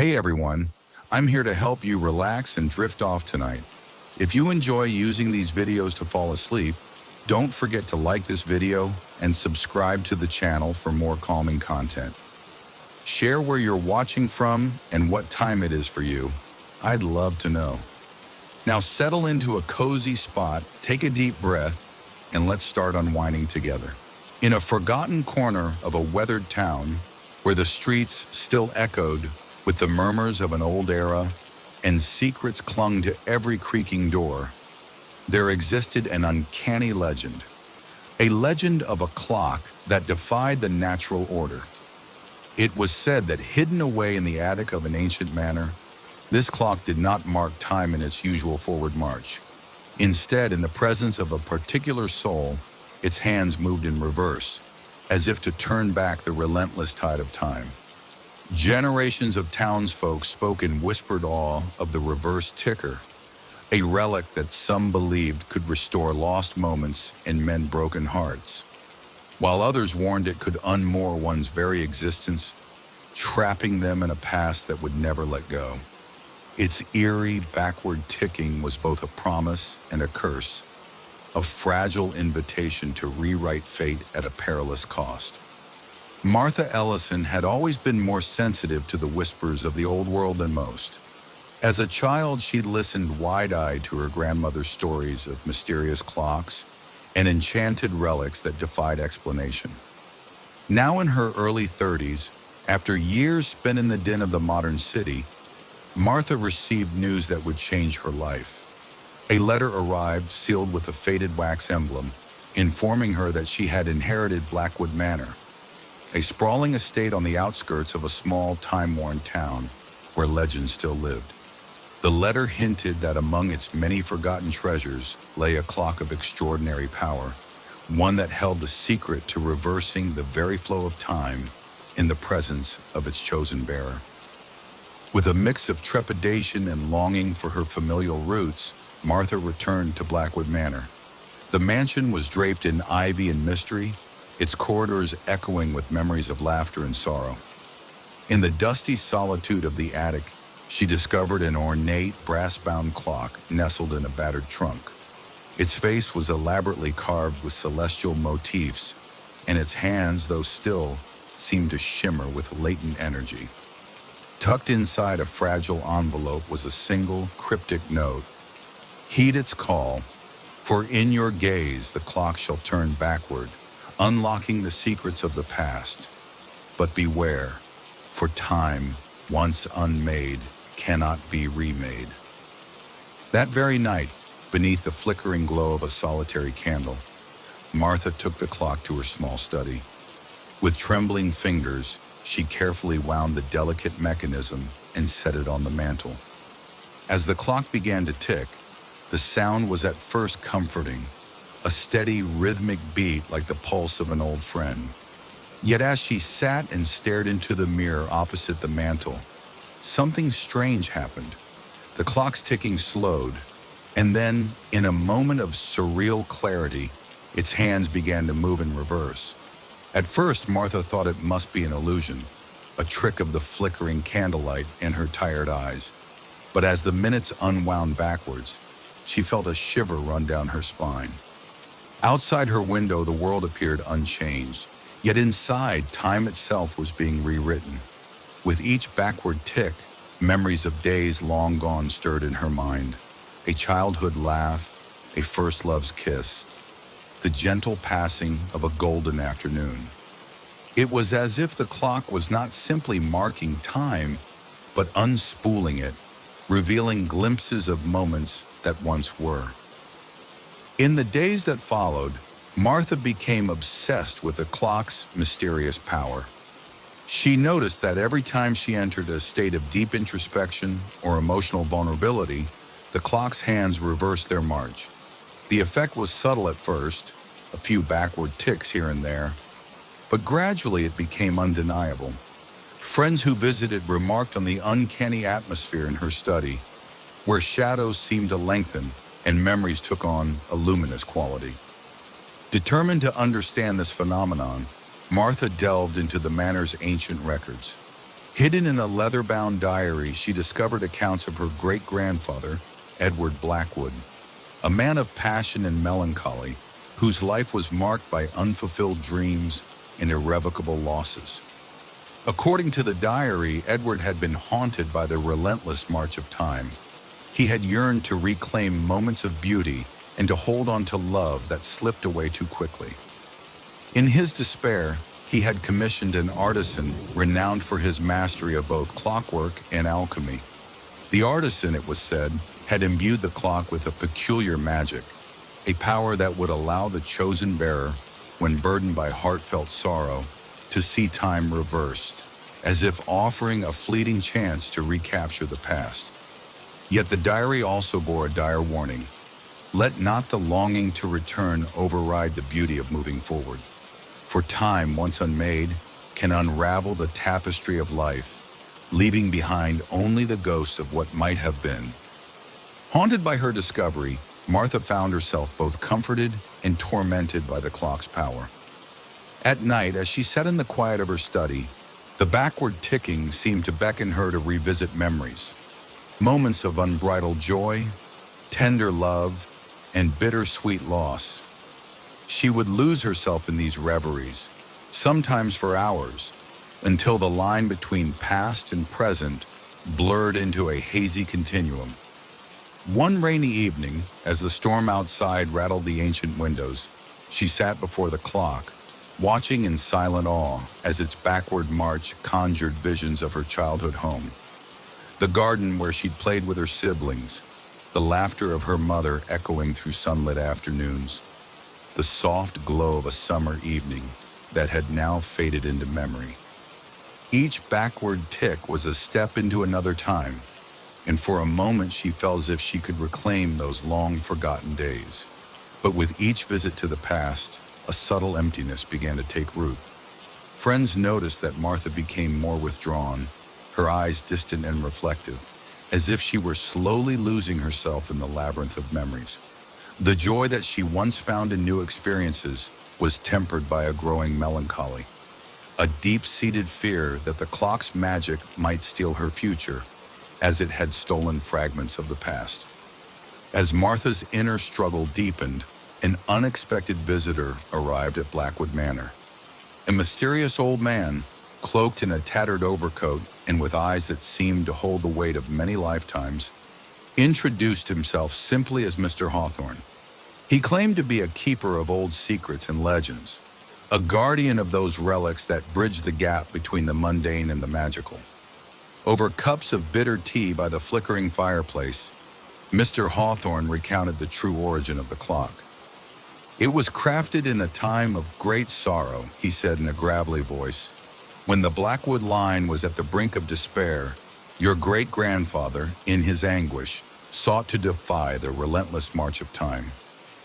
Hey everyone, I'm here to help you relax and drift off tonight. If you enjoy using these videos to fall asleep, don't forget to like this video and subscribe to the channel for more calming content. Share where you're watching from and what time it is for you. I'd love to know. Now settle into a cozy spot, take a deep breath, and let's start unwinding together. In a forgotten corner of a weathered town, where the streets still echoed with the murmurs of an old era and secrets clung to every creaking door, there existed an uncanny legend. A legend of a clock that defied the natural order. It was said that hidden away in the attic of an ancient manor, this clock did not mark time in its usual forward march. Instead, in the presence of a particular soul, its hands moved in reverse, as if to turn back the relentless tide of time. Generations of townsfolk spoke in whispered awe of the reverse ticker, a relic that some believed could restore lost moments and mend broken hearts, while others warned it could unmoor one's very existence, trapping them in a past that would never let go. Its eerie, backward ticking was both a promise and a curse, a fragile invitation to rewrite fate at a perilous cost. Martha Ellison had always been more sensitive to the whispers of the old world than most. As a child, she'd listened wide-eyed to her grandmother's stories of mysterious clocks and enchanted relics that defied explanation. Now in her early 30s, after years spent in the din of the modern city, Martha received news that would change her life. A letter arrived sealed with a faded wax emblem, informing her that she had inherited Blackwood Manor, a sprawling estate on the outskirts of a small, time-worn town where legend still lived. The letter hinted that among its many forgotten treasures lay a clock of extraordinary power, one that held the secret to reversing the very flow of time in the presence of its chosen bearer. With a mix of trepidation and longing for her familial roots, Martha returned to Blackwood Manor. The mansion was draped in ivy and mystery, its corridors echoing with memories of laughter and sorrow. In the dusty solitude of the attic, she discovered an ornate, brass-bound clock nestled in a battered trunk. Its face was elaborately carved with celestial motifs, and its hands, though still, seemed to shimmer with latent energy. Tucked inside a fragile envelope was a single, cryptic note. Heed its call, for in your gaze the clock shall turn backward, unlocking the secrets of the past. But beware, for time, once unmade, cannot be remade. That very night, beneath the flickering glow of a solitary candle, Martha took the clock to her small study. With trembling fingers, she carefully wound the delicate mechanism and set it on the mantel. As the clock began to tick, the sound was at first comforting, a steady, rhythmic beat like the pulse of an old friend. Yet as she sat and stared into the mirror opposite the mantel, something strange happened. The clock's ticking slowed, and then, in a moment of surreal clarity, its hands began to move in reverse. At first, Martha thought it must be an illusion, a trick of the flickering candlelight in her tired eyes. But as the minutes unwound backwards, she felt a shiver run down her spine. Outside her window, the world appeared unchanged, yet inside, time itself was being rewritten. With each backward tick, memories of days long gone stirred in her mind. A childhood laugh, a first love's kiss, the gentle passing of a golden afternoon. It was as if the clock was not simply marking time, but unspooling it, revealing glimpses of moments that once were. In the days that followed, Martha became obsessed with the clock's mysterious power. She noticed that every time she entered a state of deep introspection or emotional vulnerability, the clock's hands reversed their march. The effect was subtle at first, a few backward ticks here and there, but gradually it became undeniable. Friends who visited remarked on the uncanny atmosphere in her study, where shadows seemed to lengthen and memories took on a luminous quality. Determined to understand this phenomenon, Martha delved into the manor's ancient records. Hidden in a leather-bound diary, she discovered accounts of her great-grandfather, Edward Blackwood, a man of passion and melancholy, whose life was marked by unfulfilled dreams and irrevocable losses. According to the diary, Edward had been haunted by the relentless march of time. He had yearned to reclaim moments of beauty and to hold on to love that slipped away too quickly. In his despair, he had commissioned an artisan renowned for his mastery of both clockwork and alchemy. The artisan, it was said, had imbued the clock with a peculiar magic, a power that would allow the chosen bearer, when burdened by heartfelt sorrow, to see time reversed, as if offering a fleeting chance to recapture the past. Yet the diary also bore a dire warning. Let not the longing to return override the beauty of moving forward. For time, once unmade, can unravel the tapestry of life, leaving behind only the ghosts of what might have been. Haunted by her discovery, Martha found herself both comforted and tormented by the clock's power. At night, as she sat in the quiet of her study, the backward ticking seemed to beckon her to revisit memories, moments of unbridled joy, tender love, and bittersweet loss. She would lose herself in these reveries, sometimes for hours, until the line between past and present blurred into a hazy continuum. One rainy evening, as the storm outside rattled the ancient windows, she sat before the clock, watching in silent awe as its backward march conjured visions of her childhood home. The garden where she'd played with her siblings, the laughter of her mother echoing through sunlit afternoons, the soft glow of a summer evening that had now faded into memory. Each backward tick was a step into another time, and for a moment she felt as if she could reclaim those long-forgotten days. But with each visit to the past, a subtle emptiness began to take root. Friends noticed that Martha became more withdrawn, her eyes distant and reflective, as if she were slowly losing herself in the labyrinth of memories. The joy that she once found in new experiences was tempered by a growing melancholy, a deep-seated fear that the clock's magic might steal her future, as it had stolen fragments of the past. As Martha's inner struggle deepened, an unexpected visitor arrived at Blackwood Manor. A mysterious old man, cloaked in a tattered overcoat and with eyes that seemed to hold the weight of many lifetimes, introduced himself simply as Mr. Hawthorne. He claimed to be a keeper of old secrets and legends, a guardian of those relics that bridge the gap between the mundane and the magical. Over cups of bitter tea by the flickering fireplace, Mr. Hawthorne recounted the true origin of the clock. It was crafted in a time of great sorrow, he said in a gravelly voice. When the Blackwood line was at the brink of despair, your great-grandfather, in his anguish, sought to defy the relentless march of time.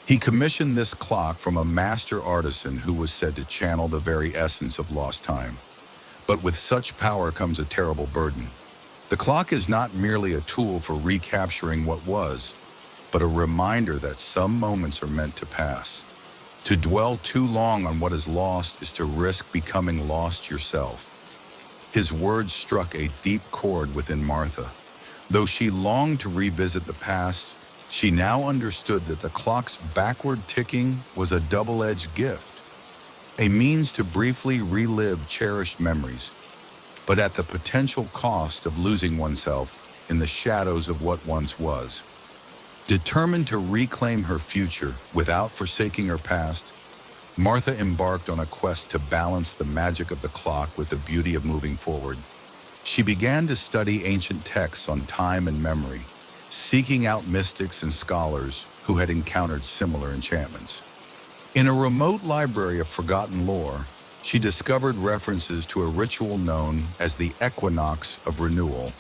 He commissioned this clock from a master artisan who was said to channel the very essence of lost time. But with such power comes a terrible burden. The clock is not merely a tool for recapturing what was, but a reminder that some moments are meant to pass. To dwell too long on what is lost is to risk becoming lost yourself. His words struck a deep chord within Martha. Though she longed to revisit the past, she now understood that the clock's backward ticking was a double-edged gift, a means to briefly relive cherished memories, but at the potential cost of losing oneself in the shadows of what once was. Determined to reclaim her future without forsaking her past, Martha embarked on a quest to balance the magic of the clock with the beauty of moving forward. She began to study ancient texts on time and memory, seeking out mystics and scholars who had encountered similar enchantments. In a remote library of forgotten lore, she discovered references to a ritual known as the equinox of renewal,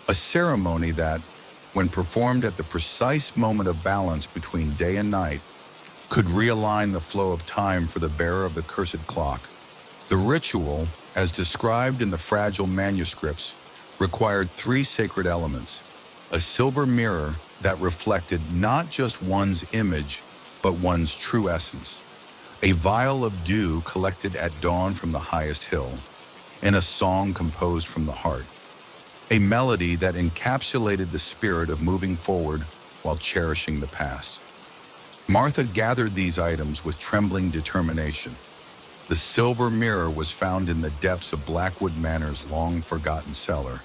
a ceremony that, when performed at the precise moment of balance between day and night, could realign the flow of time for the bearer of the cursed clock. The ritual, as described in the fragile manuscripts, required three sacred elements: a silver mirror that reflected not just one's image, but one's true essence, a vial of dew collected at dawn from the highest hill, in a song composed from the heart, a melody that encapsulated the spirit of moving forward while cherishing the past. Martha gathered these items with trembling determination. The silver mirror was found in the depths of Blackwood Manor's long-forgotten cellar,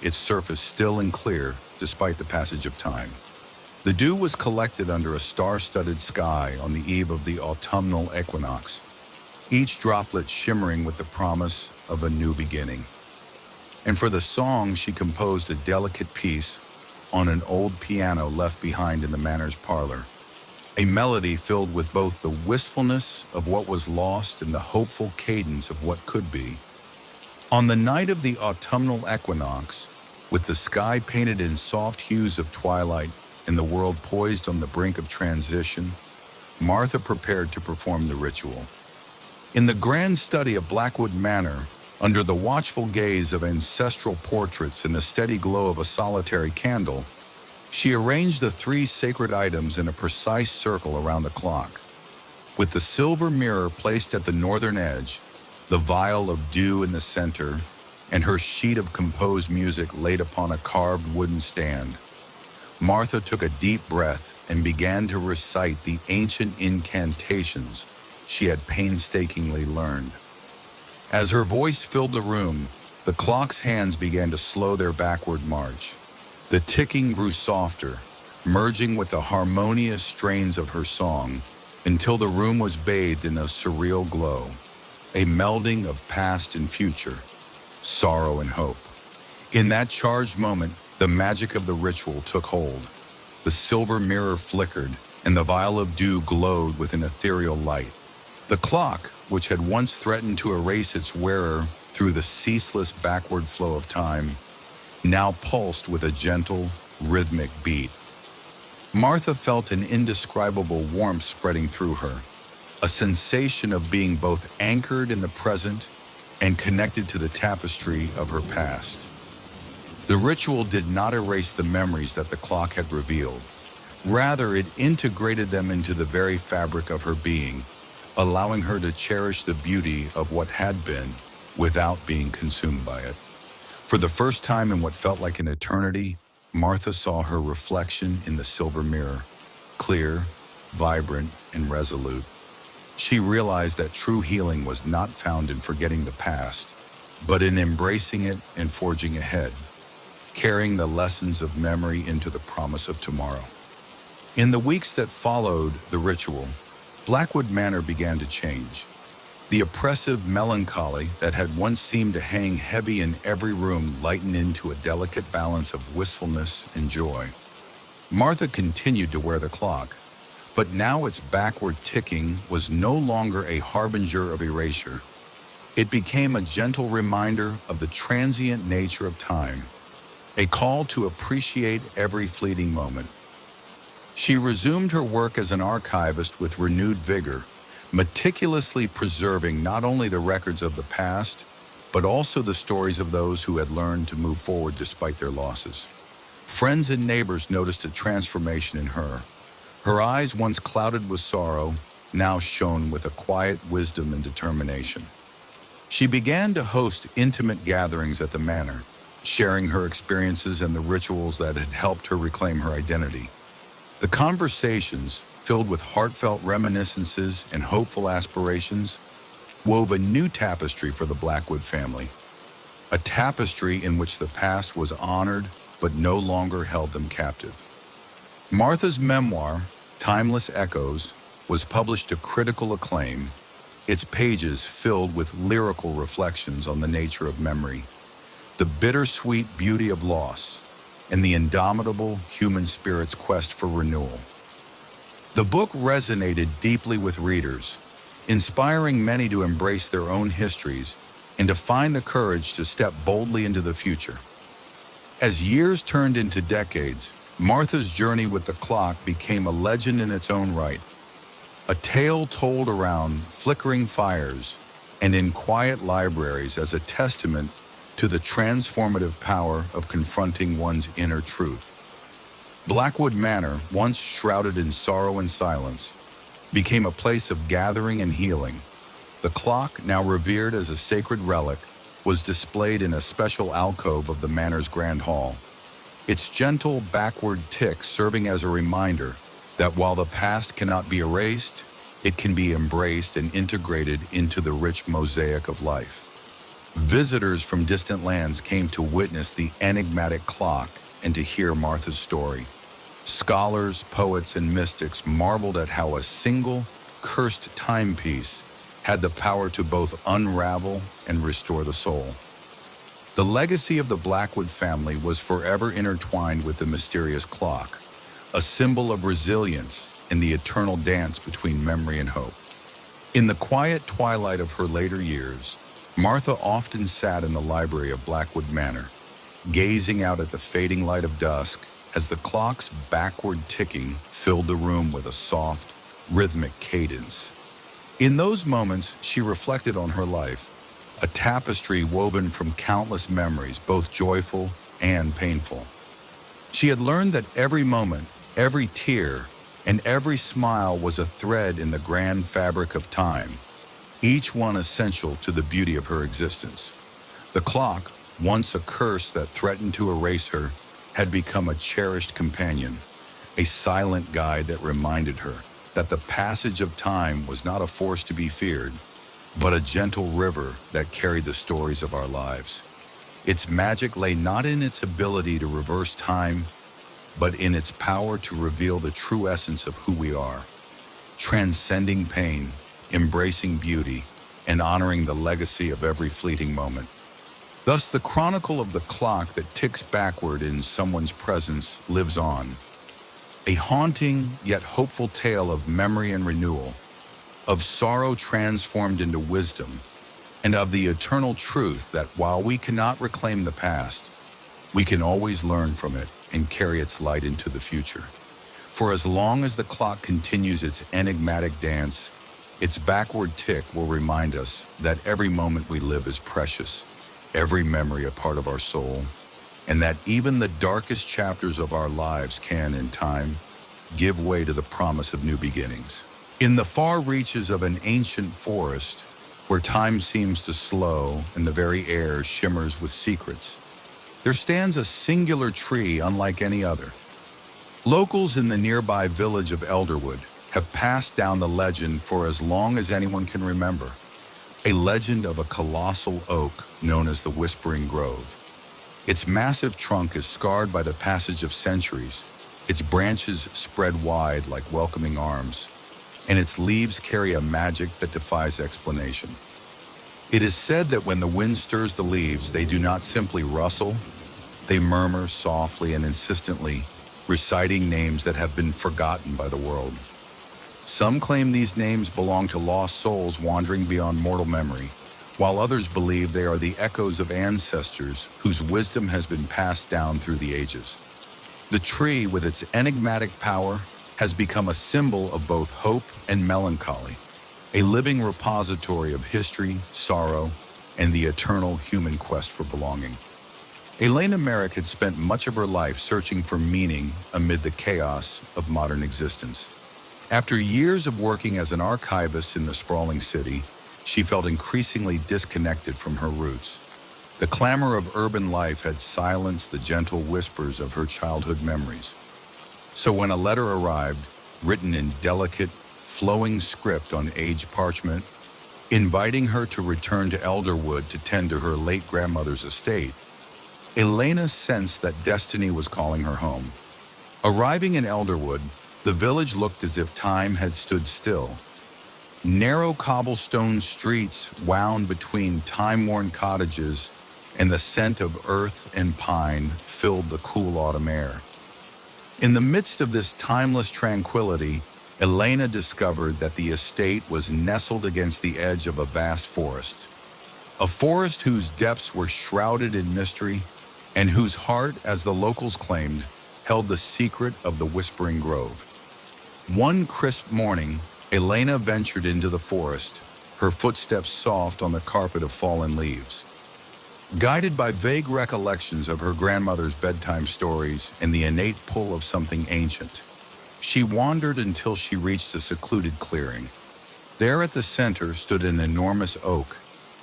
its surface still and clear despite the passage of time. The dew was collected under a star-studded sky on the eve of the autumnal equinox, each droplet shimmering with the promise of a new beginning. And for the song, she composed a delicate piece on an old piano left behind in the manor's parlor, a melody filled with both the wistfulness of what was lost and the hopeful cadence of what could be. On the night of the autumnal equinox, with the sky painted in soft hues of twilight and the world poised on the brink of transition, Martha prepared to perform the ritual. In the grand study of Blackwood Manor, under the watchful gaze of ancestral portraits and the steady glow of a solitary candle, she arranged the three sacred items in a precise circle around the clock. With the silver mirror placed at the northern edge, the vial of dew in the center, and her sheet of composed music laid upon a carved wooden stand, Martha took a deep breath and began to recite the ancient incantations she had painstakingly learned. As her voice filled the room, the clock's hands began to slow their backward march. The ticking grew softer, merging with the harmonious strains of her song, until the room was bathed in a surreal glow, a melding of past and future, sorrow and hope. In that charged moment, the magic of the ritual took hold. The silver mirror flickered, and the vial of dew glowed with an ethereal light. The clock, which had once threatened to erase its wearer through the ceaseless backward flow of time, now pulsed with a gentle, rhythmic beat. Martha felt an indescribable warmth spreading through her, a sensation of being both anchored in the present and connected to the tapestry of her past. The ritual did not erase the memories that the clock had revealed. Rather, it integrated them into the very fabric of her being, allowing her to cherish the beauty of what had been without being consumed by it. For the first time in what felt like an eternity, Martha saw her reflection in the silver mirror, clear, vibrant, and resolute. She realized that true healing was not found in forgetting the past, but in embracing it and forging ahead, carrying the lessons of memory into the promise of tomorrow. In the weeks that followed the ritual, Blackwood Manor began to change. The oppressive melancholy that had once seemed to hang heavy in every room lightened into a delicate balance of wistfulness and joy. Martha continued to wear the clock, but now its backward ticking was no longer a harbinger of erasure. It became a gentle reminder of the transient nature of time, a call to appreciate every fleeting moment. She resumed her work as an archivist with renewed vigor, meticulously preserving not only the records of the past, but also the stories of those who had learned to move forward despite their losses. Friends and neighbors noticed a transformation in her. Her eyes, once clouded with sorrow, now shone with a quiet wisdom and determination. She began to host intimate gatherings at the manor, sharing her experiences and the rituals that had helped her reclaim her identity. The conversations, filled with heartfelt reminiscences and hopeful aspirations, wove a new tapestry for the Blackwood family, a tapestry in which the past was honored but no longer held them captive. Martha's memoir, Timeless Echoes, was published to critical acclaim, its pages filled with lyrical reflections on the nature of memory, the bittersweet beauty of loss, and the indomitable human spirit's quest for renewal. The book resonated deeply with readers, inspiring many to embrace their own histories and to find the courage to step boldly into the future. As years turned into decades, Martha's journey with the clock became a legend in its own right, a tale told around flickering fires and in quiet libraries as a testament to the transformative power of confronting one's inner truth. Blackwood Manor, once shrouded in sorrow and silence, became a place of gathering and healing. The clock, now revered as a sacred relic, was displayed in a special alcove of the manor's grand hall, its gentle backward tick serving as a reminder that while the past cannot be erased, it can be embraced and integrated into the rich mosaic of life. Visitors from distant lands came to witness the enigmatic clock and to hear Martha's story. Scholars, poets, and mystics marveled at how a single, cursed timepiece had the power to both unravel and restore the soul. The legacy of the Blackwood family was forever intertwined with the mysterious clock, a symbol of resilience in the eternal dance between memory and hope. In the quiet twilight of her later years, Martha often sat in the library of Blackwood Manor, gazing out at the fading light of dusk as the clock's backward ticking filled the room with a soft, rhythmic cadence. In those moments, she reflected on her life, a tapestry woven from countless memories, both joyful and painful. She had learned that every moment, every tear, and every smile was a thread in the grand fabric of time, each one essential to the beauty of her existence. The clock, once a curse that threatened to erase her, had become a cherished companion, a silent guide that reminded her that the passage of time was not a force to be feared, but a gentle river that carried the stories of our lives. Its magic lay not in its ability to reverse time, but in its power to reveal the true essence of who we are, transcending pain, embracing beauty, and honoring the legacy of every fleeting moment. Thus, the chronicle of the clock that ticks backward in someone's presence lives on, a haunting yet hopeful tale of memory and renewal, of sorrow transformed into wisdom, and of the eternal truth that while we cannot reclaim the past, we can always learn from it and carry its light into the future. For as long as the clock continues its enigmatic dance, its backward tick will remind us that every moment we live is precious, every memory a part of our soul, and that even the darkest chapters of our lives can, in time, give way to the promise of new beginnings. In the far reaches of an ancient forest, where time seems to slow and the very air shimmers with secrets, there stands a singular tree unlike any other. Locals in the nearby village of Elderwood have passed down the legend for as long as anyone can remember, a legend of a colossal oak known as the Whispering Grove. Its massive trunk is scarred by the passage of centuries, its branches spread wide like welcoming arms, and its leaves carry a magic that defies explanation. It is said that when the wind stirs the leaves, they do not simply rustle, they murmur softly and insistently, reciting names that have been forgotten by the world. Some claim these names belong to lost souls wandering beyond mortal memory, while others believe they are the echoes of ancestors whose wisdom has been passed down through the ages. The tree, with its enigmatic power, has become a symbol of both hope and melancholy, a living repository of history, sorrow, and the eternal human quest for belonging. Elena Merrick had spent much of her life searching for meaning amid the chaos of modern existence. After years of working as an archivist in the sprawling city, she felt increasingly disconnected from her roots. The clamor of urban life had silenced the gentle whispers of her childhood memories. So when a letter arrived, written in delicate, flowing script on aged parchment, inviting her to return to Elderwood to tend to her late grandmother's estate, Elena sensed that destiny was calling her home. Arriving in Elderwood, the village looked as if time had stood still. Narrow cobblestone streets wound between time-worn cottages, and the scent of earth and pine filled the cool autumn air. In the midst of this timeless tranquility, Elena discovered that the estate was nestled against the edge of a vast forest. A forest whose depths were shrouded in mystery, and whose heart, as the locals claimed, held the secret of the Whispering Grove. One crisp morning, Elena ventured into the forest, her footsteps soft on the carpet of fallen leaves. Guided by vague recollections of her grandmother's bedtime stories and the innate pull of something ancient, she wandered until she reached a secluded clearing. There at the center stood an enormous oak,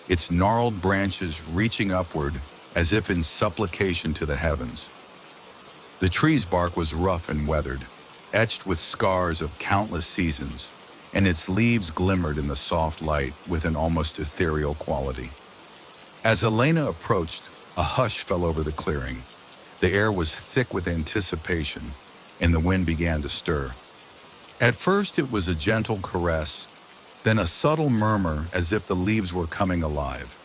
its gnarled branches reaching upward as if in supplication to the heavens. The tree's bark was rough and weathered, etched with scars of countless seasons, and its leaves glimmered in the soft light with an almost ethereal quality. As Elena approached, a hush fell over the clearing. The air was thick with anticipation, and the wind began to stir. At first it was a gentle caress, then a subtle murmur as if the leaves were coming alive.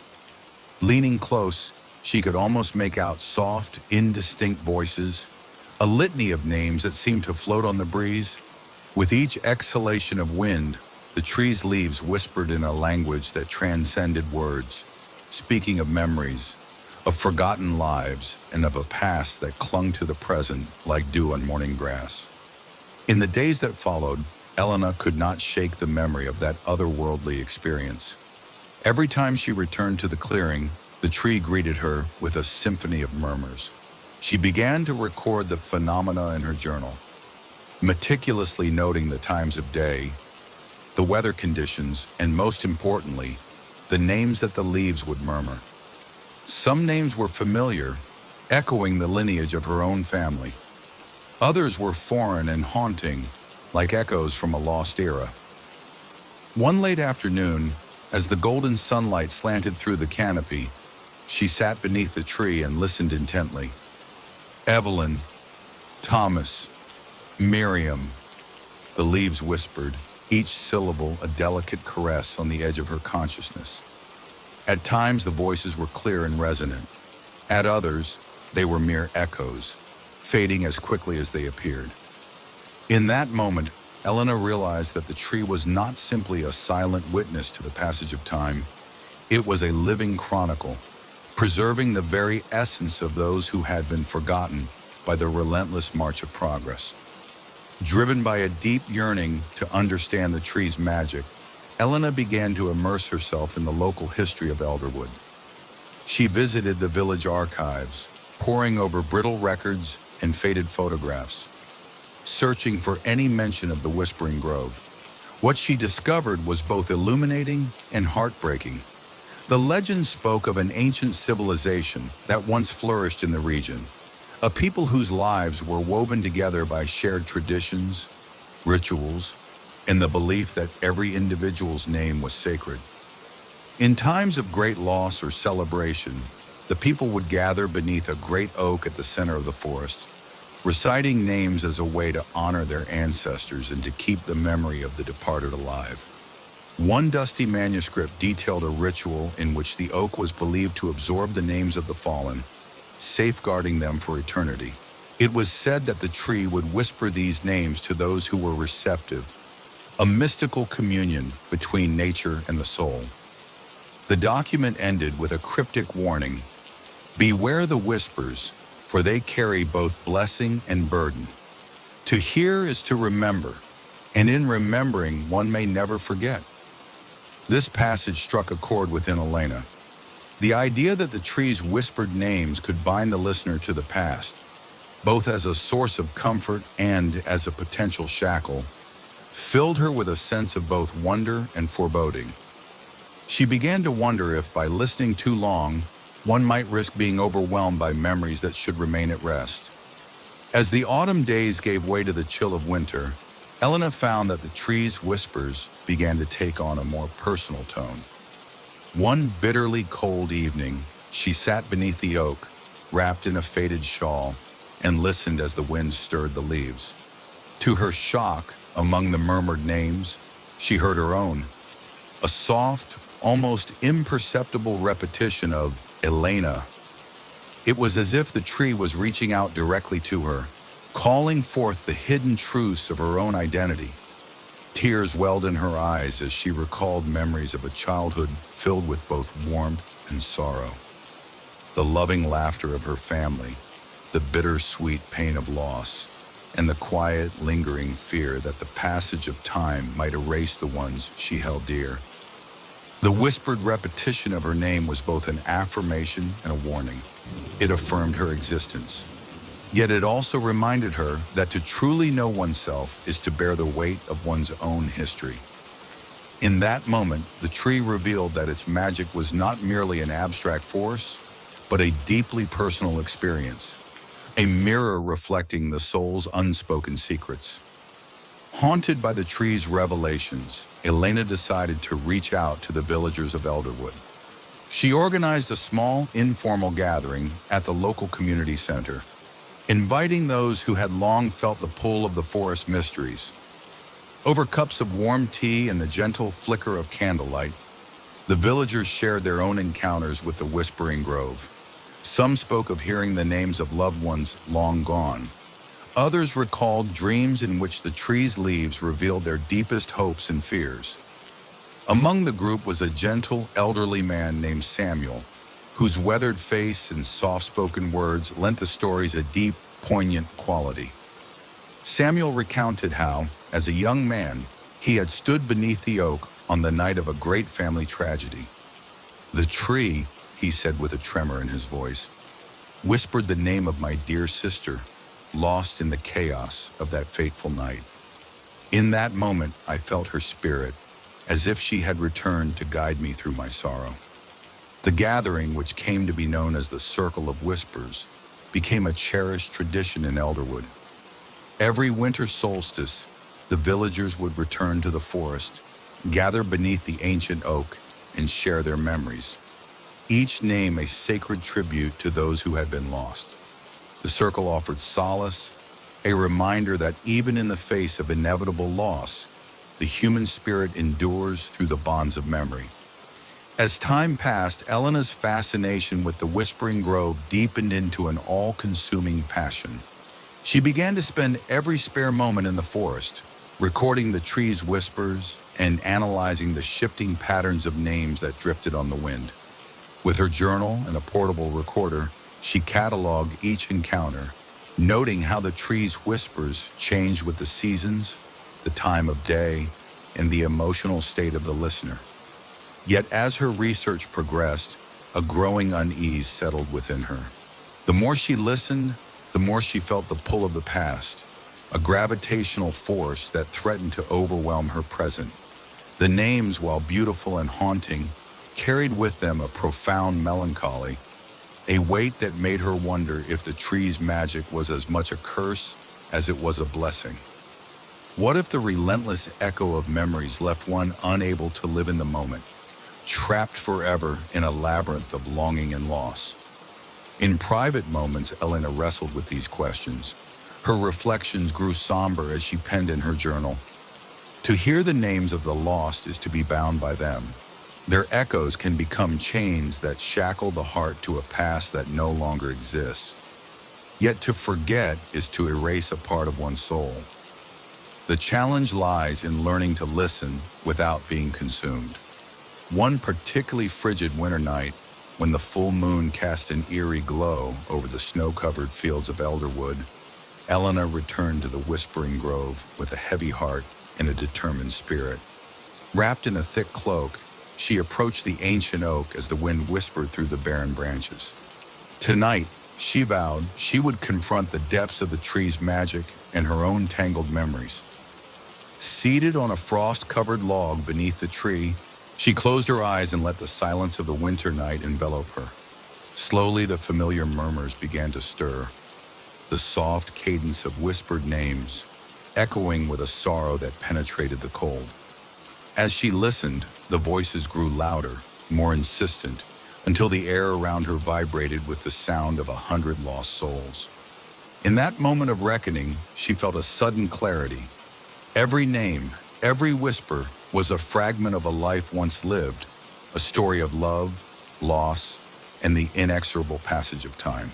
Leaning close, she could almost make out soft, indistinct voices, a litany of names that seemed to float on the breeze. With each exhalation of wind, the tree's leaves whispered in a language that transcended words, speaking of memories, of forgotten lives, and of a past that clung to the present like dew on morning grass. In the days that followed, Elena could not shake the memory of that otherworldly experience. Every time she returned to the clearing, the tree greeted her with a symphony of murmurs. She began to record the phenomena in her journal, meticulously noting the times of day, the weather conditions, and most importantly, the names that the leaves would murmur. Some names were familiar, echoing the lineage of her own family. Others were foreign and haunting, like echoes from a lost era. One late afternoon, as the golden sunlight slanted through the canopy, she sat beneath the tree and listened intently. Evelyn, Thomas, Miriam, the leaves whispered, each syllable a delicate caress on the edge of her consciousness. At times the voices were clear and resonant. At others, they were mere echoes, fading as quickly as they appeared. In that moment, Elena realized that the tree was not simply a silent witness to the passage of time. It was a living chronicle, preserving the very essence of those who had been forgotten by the relentless march of progress. Driven by a deep yearning to understand the tree's magic, Elena began to immerse herself in the local history of Elderwood. She visited the village archives, poring over brittle records and faded photographs, searching for any mention of the Whispering Grove. What she discovered was both illuminating and heartbreaking. The legend spoke of an ancient civilization that once flourished in the region, a people whose lives were woven together by shared traditions, rituals, and the belief that every individual's name was sacred. In times of great loss or celebration, the people would gather beneath a great oak at the center of the forest, reciting names as a way to honor their ancestors and to keep the memory of the departed alive. One dusty manuscript detailed a ritual in which the oak was believed to absorb the names of the fallen, safeguarding them for eternity. It was said that the tree would whisper these names to those who were receptive, a mystical communion between nature and the soul. The document ended with a cryptic warning: "Beware the whispers, for they carry both blessing and burden. To hear is to remember, and in remembering one may never forget." This passage struck a chord within Elena. The idea that the tree's whispered names could bind the listener to the past, both as a source of comfort and as a potential shackle, filled her with a sense of both wonder and foreboding. She began to wonder if, by listening too long, one might risk being overwhelmed by memories that should remain at rest. As the autumn days gave way to the chill of winter, Elena found that the tree's whispers began to take on a more personal tone. One bitterly cold evening, she sat beneath the oak, wrapped in a faded shawl, and listened as the wind stirred the leaves. To her shock, among the murmured names, she heard her own, a soft, almost imperceptible repetition of Elena. It was as if the tree was reaching out directly to her, calling forth the hidden truths of her own identity. Tears welled in her eyes as she recalled memories of a childhood filled with both warmth and sorrow. The loving laughter of her family, the bittersweet pain of loss, and the quiet, lingering fear that the passage of time might erase the ones she held dear. The whispered repetition of her name was both an affirmation and a warning. It affirmed her existence. Yet it also reminded her that to truly know oneself is to bear the weight of one's own history. In that moment, the tree revealed that its magic was not merely an abstract force, but a deeply personal experience, a mirror reflecting the soul's unspoken secrets. Haunted by the tree's revelations, Elena decided to reach out to the villagers of Elderwood. She organized a small, informal gathering at the local community center, inviting those who had long felt the pull of the forest mysteries. Over cups of warm tea and the gentle flicker of candlelight, the villagers shared their own encounters with the Whispering Grove. Some spoke of hearing the names of loved ones long gone. Others recalled dreams in which the tree's leaves revealed their deepest hopes and fears. Among the group was a gentle, elderly man named Samuel, whose weathered face and soft-spoken words lent the stories a deep, poignant quality. Samuel recounted how, as a young man, he had stood beneath the oak on the night of a great family tragedy. The tree, he said with a tremor in his voice, whispered the name of my dear sister, lost in the chaos of that fateful night. In that moment, I felt her spirit, as if she had returned to guide me through my sorrow. The gathering, which came to be known as the Circle of Whispers, became a cherished tradition in Elderwood. Every winter solstice, the villagers would return to the forest, gather beneath the ancient oak, and share their memories, each name a sacred tribute to those who had been lost. The circle offered solace, a reminder that even in the face of inevitable loss, the human spirit endures through the bonds of memory. As time passed, Elena's fascination with the Whispering Grove deepened into an all-consuming passion. She began to spend every spare moment in the forest, recording the tree's whispers and analyzing the shifting patterns of names that drifted on the wind. With her journal and a portable recorder, she cataloged each encounter, noting how the tree's whispers changed with the seasons, the time of day, and the emotional state of the listener. Yet as her research progressed, a growing unease settled within her. The more she listened, the more she felt the pull of the past, a gravitational force that threatened to overwhelm her present. The names, while beautiful and haunting, carried with them a profound melancholy, a weight that made her wonder if the tree's magic was as much a curse as it was a blessing. What if the relentless echo of memories left one unable to live in the moment, trapped forever in a labyrinth of longing and loss? In private moments, Elena wrestled with these questions. Her reflections grew somber as she penned in her journal. To hear the names of the lost is to be bound by them. Their echoes can become chains that shackle the heart to a past that no longer exists. Yet to forget is to erase a part of one's soul. The challenge lies in learning to listen without being consumed. One particularly frigid winter night, when the full moon cast an eerie glow over the snow-covered fields of Elderwood, Elena returned to the Whispering Grove with a heavy heart and a determined spirit. Wrapped in a thick cloak, she approached the ancient oak as the wind whispered through the barren branches. Tonight, she vowed she would confront the depths of the tree's magic and her own tangled memories. Seated on a frost-covered log beneath the tree, she closed her eyes and let the silence of the winter night envelop her. Slowly, the familiar murmurs began to stir, the soft cadence of whispered names, echoing with a sorrow that penetrated the cold. As she listened, the voices grew louder, more insistent, until the air around her vibrated with the sound of 100 lost souls. In that moment of reckoning, she felt a sudden clarity. Every name, every whisper was a fragment of a life once lived, a story of love, loss, and the inexorable passage of time.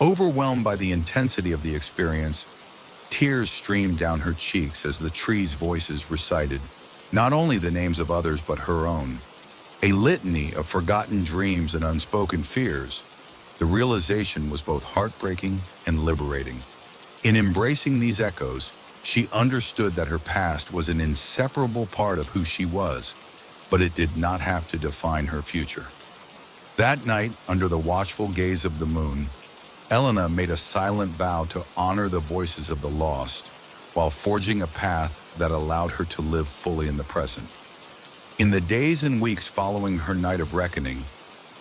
Overwhelmed by the intensity of the experience, tears streamed down her cheeks as the tree's voices recited not only the names of others but her own, a litany of forgotten dreams and unspoken fears. The realization was both heartbreaking and liberating. In embracing these echoes, she understood that her past was an inseparable part of who she was, but it did not have to define her future. That night, under the watchful gaze of the moon, Elena made a silent vow to honor the voices of the lost while forging a path that allowed her to live fully in the present. In the days and weeks following her night of reckoning,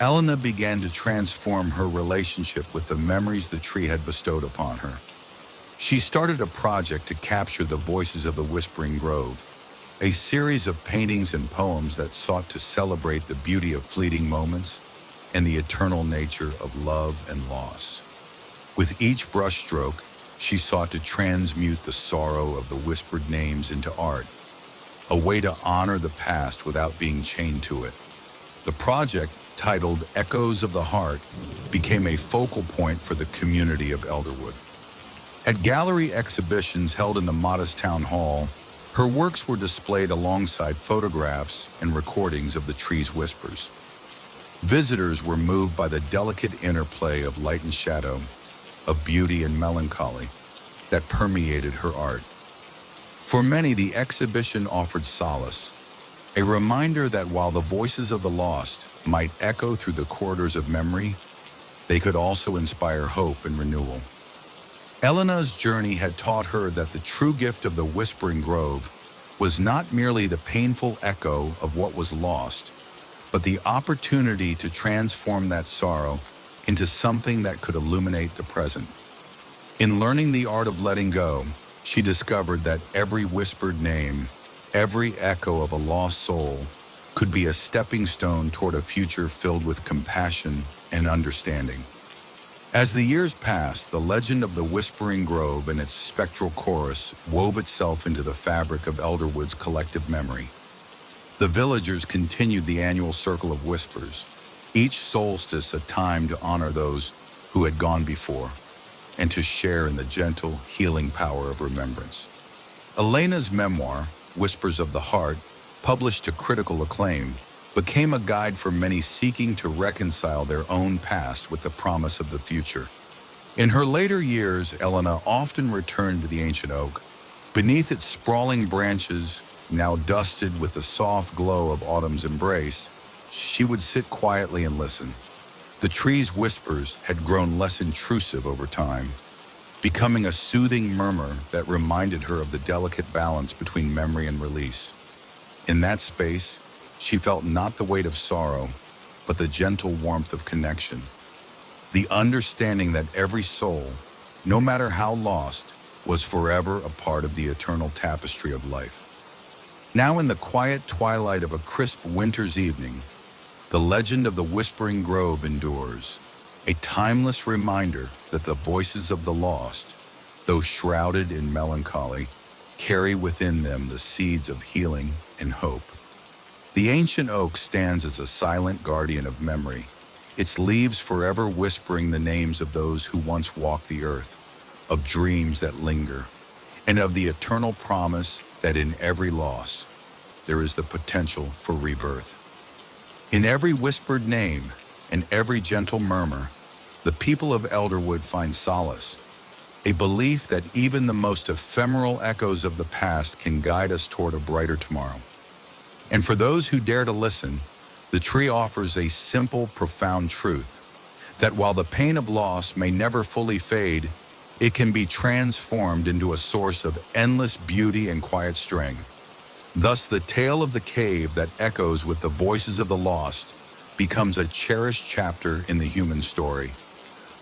Elena began to transform her relationship with the memories the tree had bestowed upon her. She started a project to capture the voices of the Whispering Grove, a series of paintings and poems that sought to celebrate the beauty of fleeting moments and the eternal nature of love and loss. With each brushstroke, she sought to transmute the sorrow of the whispered names into art, a way to honor the past without being chained to it. The project, titled Echoes of the Heart, became a focal point for the community of Elderwood. At gallery exhibitions held in the modest town hall, her works were displayed alongside photographs and recordings of the tree's whispers. Visitors were moved by the delicate interplay of light and shadow, of beauty and melancholy that permeated her art. For many, the exhibition offered solace, a reminder that while the voices of the lost might echo through the corridors of memory, they could also inspire hope and renewal. Elena's journey had taught her that the true gift of the Whispering Grove was not merely the painful echo of what was lost, but the opportunity to transform that sorrow into something that could illuminate the present. In learning the art of letting go, she discovered that every whispered name, every echo of a lost soul, could be a stepping stone toward a future filled with compassion and understanding. As the years passed, the legend of the Whispering Grove and its spectral chorus wove itself into the fabric of Elderwood's collective memory. The villagers continued the annual Circle of Whispers, each solstice a time to honor those who had gone before and to share in the gentle, healing power of remembrance. Elena's memoir, Whispers of the Heart, published to critical acclaim, became a guide for many seeking to reconcile their own past with the promise of the future. In her later years, Elena often returned to the ancient oak. Beneath its sprawling branches, now dusted with the soft glow of autumn's embrace, she would sit quietly and listen. The tree's whispers had grown less intrusive over time, becoming a soothing murmur that reminded her of the delicate balance between memory and release. In that space, she felt not the weight of sorrow, but the gentle warmth of connection. The understanding that every soul, no matter how lost, was forever a part of the eternal tapestry of life. Now in the quiet twilight of a crisp winter's evening, the legend of the Whispering Grove endures, a timeless reminder that the voices of the lost, though shrouded in melancholy, carry within them the seeds of healing and hope. The ancient oak stands as a silent guardian of memory, its leaves forever whispering the names of those who once walked the earth, of dreams that linger, and of the eternal promise that in every loss, there is the potential for rebirth. In every whispered name and every gentle murmur, the people of Elderwood find solace, a belief that even the most ephemeral echoes of the past can guide us toward a brighter tomorrow. And for those who dare to listen, the tree offers a simple, profound truth, that while the pain of loss may never fully fade, it can be transformed into a source of endless beauty and quiet strength. Thus, the tale of the cave that echoes with the voices of the lost becomes a cherished chapter in the human story,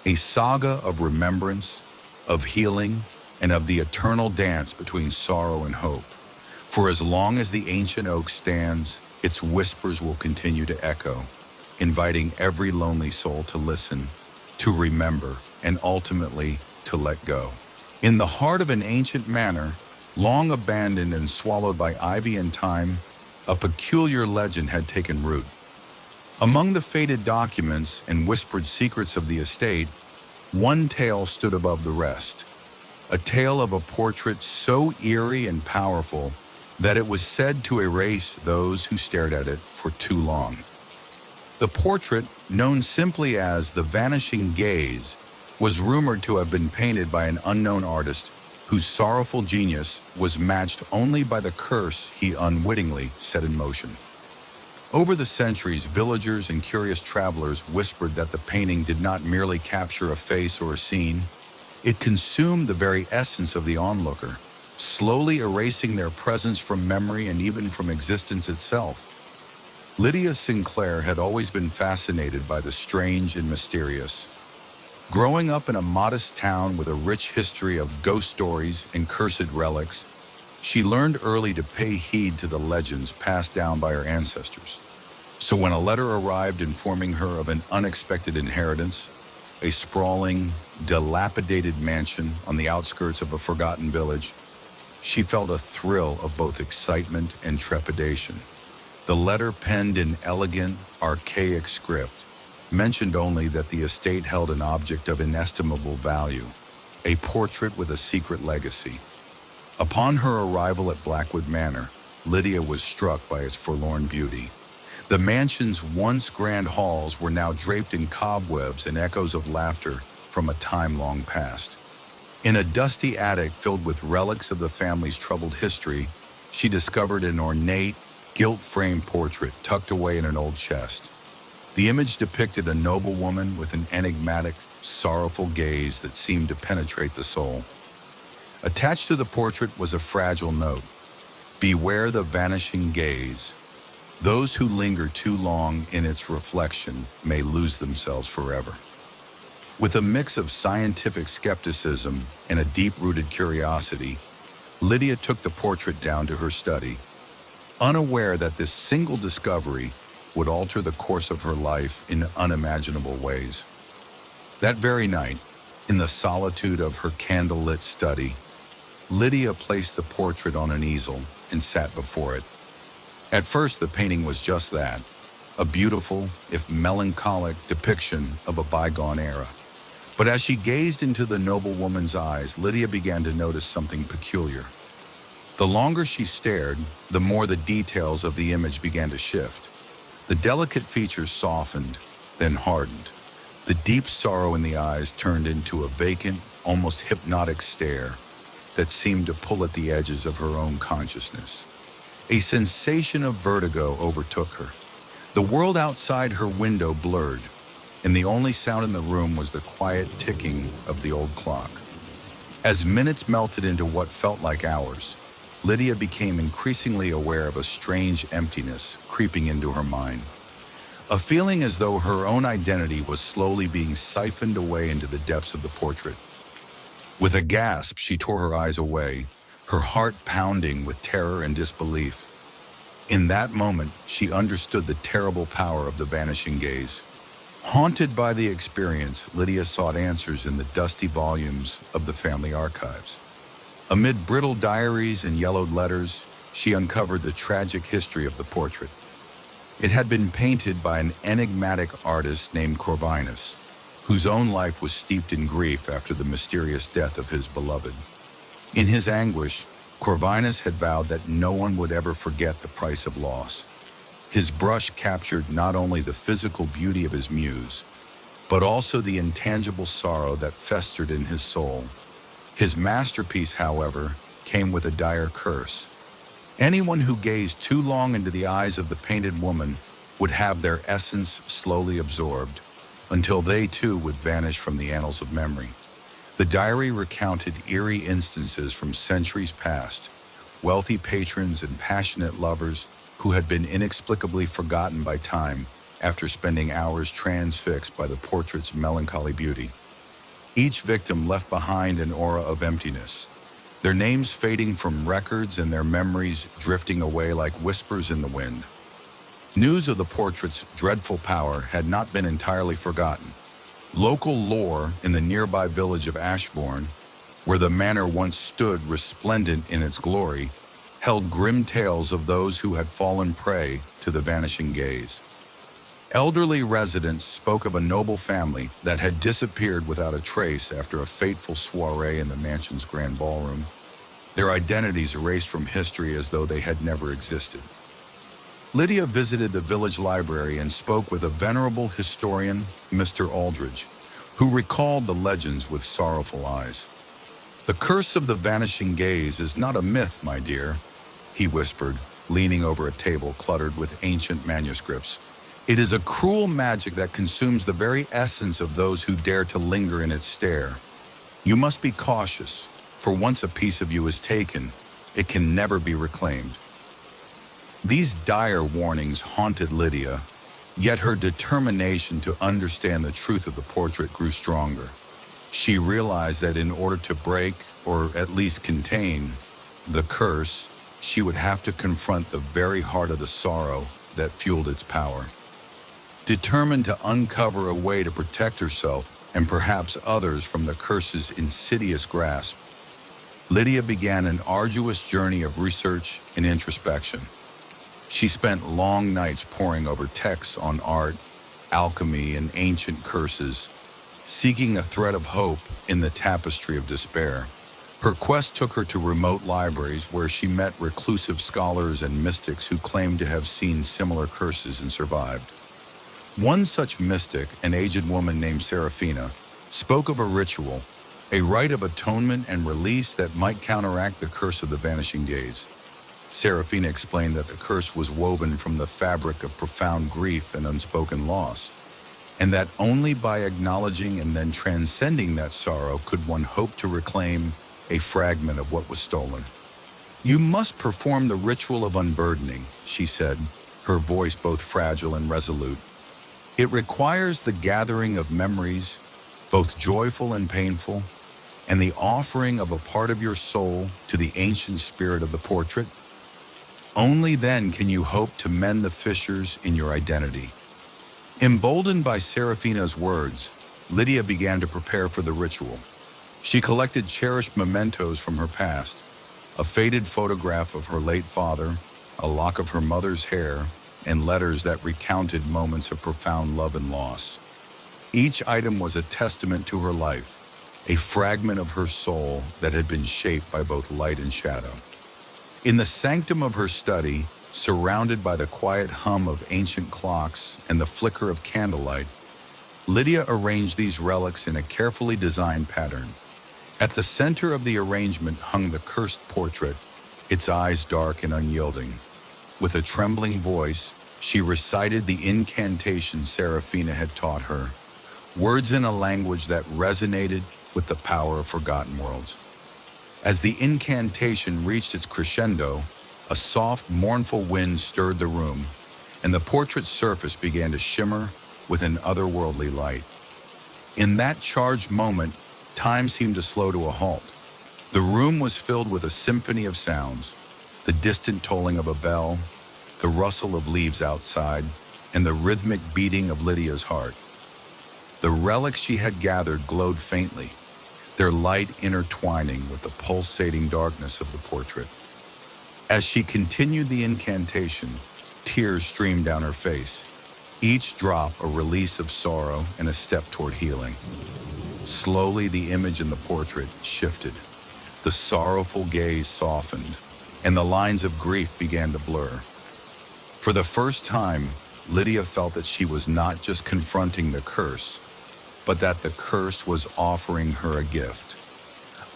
a saga of remembrance, of healing, and of the eternal dance between sorrow and hope. For as long as the ancient oak stands, its whispers will continue to echo, inviting every lonely soul to listen, to remember, and ultimately to let go. In the heart of an ancient manor, long abandoned and swallowed by ivy and time, a peculiar legend had taken root. Among the faded documents and whispered secrets of the estate, one tale stood above the rest, a tale of a portrait so eerie and powerful that it was said to erase those who stared at it for too long. The portrait, known simply as the Vanishing Gaze, was rumored to have been painted by an unknown artist whose sorrowful genius was matched only by the curse he unwittingly set in motion. Over the centuries, villagers and curious travelers whispered that the painting did not merely capture a face or a scene, it consumed the very essence of the onlooker, slowly erasing their presence from memory and even from existence itself. Lydia Sinclair had always been fascinated by the strange and mysterious. Growing up in a modest town with a rich history of ghost stories and cursed relics, she learned early to pay heed to the legends passed down by her ancestors. So when a letter arrived informing her of an unexpected inheritance, a sprawling, dilapidated mansion on the outskirts of a forgotten village, she felt a thrill of both excitement and trepidation. The letter, penned in elegant, archaic script, mentioned only that the estate held an object of inestimable value, a portrait with a secret legacy. Upon her arrival at Blackwood Manor, Lydia was struck by its forlorn beauty. The mansion's once grand halls were now draped in cobwebs and echoes of laughter from a time long past. In a dusty attic filled with relics of the family's troubled history, she discovered an ornate, gilt-framed portrait tucked away in an old chest. The image depicted a noble woman with an enigmatic, sorrowful gaze that seemed to penetrate the soul. Attached to the portrait was a fragile note: "Beware the vanishing gaze. Those who linger too long in its reflection may lose themselves forever." With a mix of scientific skepticism and a deep-rooted curiosity, Lydia took the portrait down to her study, unaware that this single discovery would alter the course of her life in unimaginable ways. That very night, in the solitude of her candlelit study, Lydia placed the portrait on an easel and sat before it. At first, the painting was just that, a beautiful, if melancholic, depiction of a bygone era. But as she gazed into the noble woman's eyes, Lydia began to notice something peculiar. The longer she stared, the more the details of the image began to shift. The delicate features softened, then hardened. The deep sorrow in the eyes turned into a vacant, almost hypnotic stare that seemed to pull at the edges of her own consciousness. A sensation of vertigo overtook her. The world outside her window blurred, and the only sound in the room was the quiet ticking of the old clock. As minutes melted into what felt like hours, Lydia became increasingly aware of a strange emptiness creeping into her mind. A feeling as though her own identity was slowly being siphoned away into the depths of the portrait. With a gasp, she tore her eyes away, her heart pounding with terror and disbelief. In that moment, she understood the terrible power of the vanishing gaze. Haunted by the experience, Lydia sought answers in the dusty volumes of the family archives. Amid brittle diaries and yellowed letters, she uncovered the tragic history of the portrait. It had been painted by an enigmatic artist named Corvinus, whose own life was steeped in grief after the mysterious death of his beloved. In his anguish, Corvinus had vowed that no one would ever forget the price of loss. His brush captured not only the physical beauty of his muse, but also the intangible sorrow that festered in his soul. His masterpiece, however, came with a dire curse. Anyone who gazed too long into the eyes of the painted woman would have their essence slowly absorbed, until they too would vanish from the annals of memory. The diary recounted eerie instances from centuries past, wealthy patrons and passionate lovers who had been inexplicably forgotten by time after spending hours transfixed by the portrait's melancholy beauty. Each victim left behind an aura of emptiness, their names fading from records and their memories drifting away like whispers in the wind. News of the portrait's dreadful power had not been entirely forgotten. Local lore in the nearby village of Ashbourne, where the manor once stood resplendent in its glory, held grim tales of those who had fallen prey to the vanishing gaze. Elderly residents spoke of a noble family that had disappeared without a trace after a fateful soiree in the mansion's grand ballroom, their identities erased from history as though they had never existed. Lydia visited the village library and spoke with a venerable historian, Mr. Aldridge, who recalled the legends with sorrowful eyes. "The curse of the vanishing gaze is not a myth, my dear," he whispered, leaning over a table cluttered with ancient manuscripts. "It is a cruel magic that consumes the very essence of those who dare to linger in its stare. You must be cautious, for once a piece of you is taken, it can never be reclaimed." These dire warnings haunted Lydia, yet her determination to understand the truth of the portrait grew stronger. She realized that in order to break, or at least contain, the curse, she would have to confront the very heart of the sorrow that fueled its power. Determined to uncover a way to protect herself and perhaps others from the curse's insidious grasp, Lydia began an arduous journey of research and introspection. She spent long nights poring over texts on art, alchemy, and ancient curses, seeking a thread of hope in the tapestry of despair. Her quest took her to remote libraries where she met reclusive scholars and mystics who claimed to have seen similar curses and survived. One such mystic, an aged woman named Serafina, spoke of a ritual, a rite of atonement and release that might counteract the curse of the vanishing days. Serafina explained that the curse was woven from the fabric of profound grief and unspoken loss, and that only by acknowledging and then transcending that sorrow could one hope to reclaim a fragment of what was stolen. "You must perform the ritual of unburdening," she said, her voice both fragile and resolute. "It requires the gathering of memories, both joyful and painful, and the offering of a part of your soul to the ancient spirit of the portrait. Only then can you hope to mend the fissures in your identity." Emboldened by Serafina's words, Lydia began to prepare for the ritual. She collected cherished mementos from her past, a faded photograph of her late father, a lock of her mother's hair, and letters that recounted moments of profound love and loss. Each item was a testament to her life, a fragment of her soul that had been shaped by both light and shadow. In the sanctum of her study, surrounded by the quiet hum of ancient clocks and the flicker of candlelight, Lydia arranged these relics in a carefully designed pattern. At the center of the arrangement hung the cursed portrait, its eyes dark and unyielding. With a trembling voice, she recited the incantation Serafina had taught her, words in a language that resonated with the power of forgotten worlds. As the incantation reached its crescendo, a soft, mournful wind stirred the room, and the portrait's surface began to shimmer with an otherworldly light. In that charged moment, time seemed to slow to a halt. The room was filled with a symphony of sounds, the distant tolling of a bell, the rustle of leaves outside, and the rhythmic beating of Lydia's heart. The relics she had gathered glowed faintly, their light intertwining with the pulsating darkness of the portrait. As she continued the incantation, tears streamed down her face, each drop a release of sorrow and a step toward healing. Slowly, the image in the portrait shifted. The sorrowful gaze softened, and the lines of grief began to blur. For the first time, Lydia felt that she was not just confronting the curse, but that the curse was offering her a gift.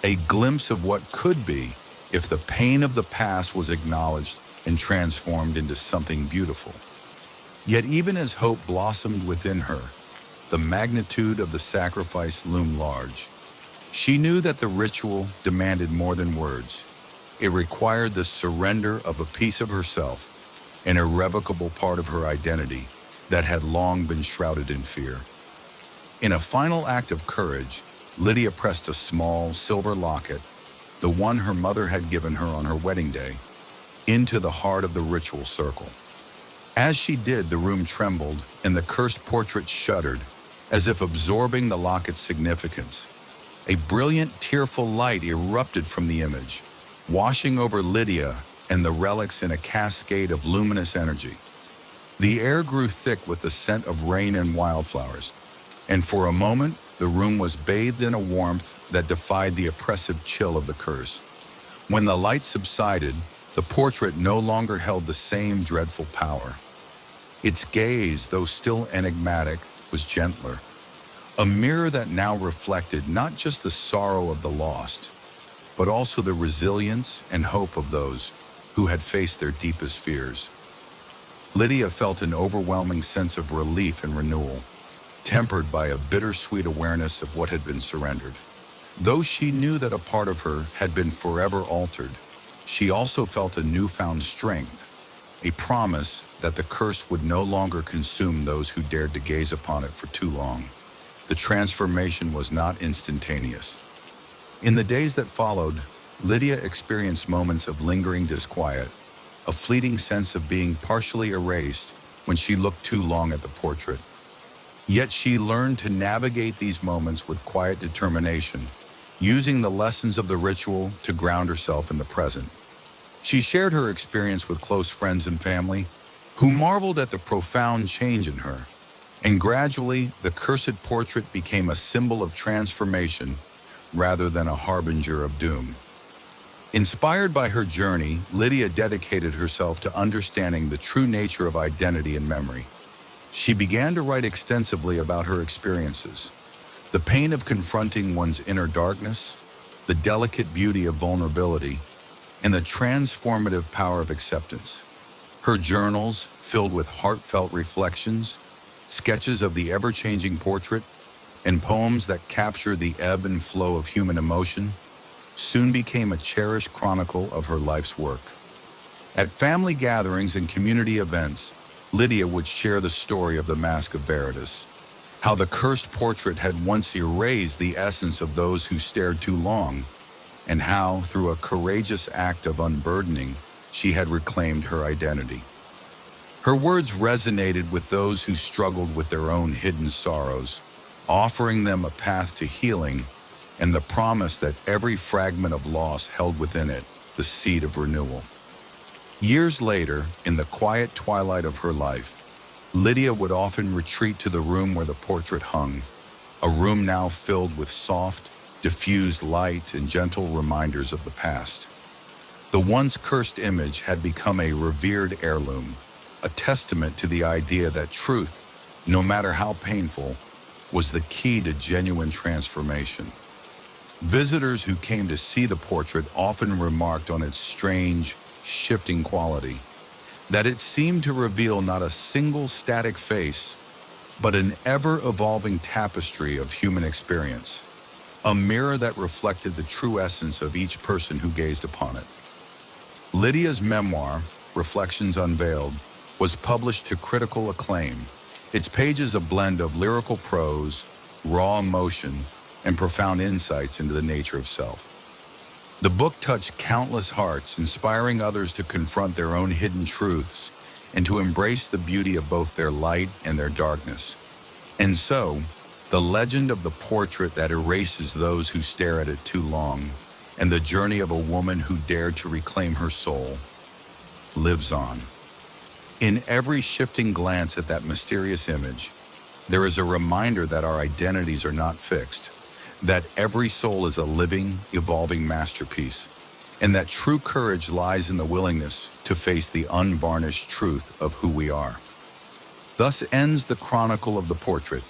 A glimpse of what could be if the pain of the past was acknowledged and transformed into something beautiful. Yet even as hope blossomed within her, the magnitude of the sacrifice loomed large. She knew that the ritual demanded more than words. It required the surrender of a piece of herself, an irrevocable part of her identity that had long been shrouded in fear. In a final act of courage, Lydia pressed a small silver locket, the one her mother had given her on her wedding day, into the heart of the ritual circle. As she did, the room trembled and the cursed portrait shuddered, as if absorbing the locket's significance. A brilliant, tearful light erupted from the image, washing over Lydia and the relics in a cascade of luminous energy. The air grew thick with the scent of rain and wildflowers, and for a moment, the room was bathed in a warmth that defied the oppressive chill of the curse. When the light subsided, the portrait no longer held the same dreadful power. Its gaze, though still enigmatic, was gentler, a mirror that now reflected not just the sorrow of the lost, but also the resilience and hope of those who had faced their deepest fears. Lydia felt an overwhelming sense of relief and renewal, tempered by a bittersweet awareness of what had been surrendered. Though she knew that a part of her had been forever altered, she also felt a newfound strength, a promise that the curse would no longer consume those who dared to gaze upon it for too long. The transformation was not instantaneous. In the days that followed, Lydia experienced moments of lingering disquiet, a fleeting sense of being partially erased when she looked too long at the portrait. Yet she learned to navigate these moments with quiet determination, using the lessons of the ritual to ground herself in the present. She shared her experience with close friends and family, who marveled at the profound change in her. And gradually, the cursed portrait became a symbol of transformation rather than a harbinger of doom. Inspired by her journey, Lydia dedicated herself to understanding the true nature of identity and memory. She began to write extensively about her experiences, the pain of confronting one's inner darkness, the delicate beauty of vulnerability, and the transformative power of acceptance. Her journals, filled with heartfelt reflections, sketches of the ever-changing portrait, and poems that capture the ebb and flow of human emotion, soon became a cherished chronicle of her life's work. At family gatherings and community events, Lydia would share the story of the Mask of Veritas, how the cursed portrait had once erased the essence of those who stared too long, and how, through a courageous act of unburdening, she had reclaimed her identity. Her words resonated with those who struggled with their own hidden sorrows, offering them a path to healing and the promise that every fragment of loss held within it the seed of renewal. Years later, in the quiet twilight of her life, Lydia would often retreat to the room where the portrait hung, a room now filled with soft, diffused light and gentle reminders of the past. The once cursed image had become a revered heirloom, a testament to the idea that truth, no matter how painful, was the key to genuine transformation. Visitors who came to see the portrait often remarked on its strange, shifting quality, that it seemed to reveal not a single static face, but an ever-evolving tapestry of human experience, a mirror that reflected the true essence of each person who gazed upon it. Lydia's memoir, Reflections Unveiled, was published to critical acclaim, its pages a blend of lyrical prose, raw emotion, and profound insights into the nature of self. The book touched countless hearts, inspiring others to confront their own hidden truths and to embrace the beauty of both their light and their darkness. And so, the legend of the portrait that erases those who stare at it too long, and the journey of a woman who dared to reclaim her soul, lives on. In every shifting glance at that mysterious image, there is a reminder that our identities are not fixed, that every soul is a living, evolving masterpiece, and that true courage lies in the willingness to face the unvarnished truth of who we are. Thus ends the chronicle of the portrait,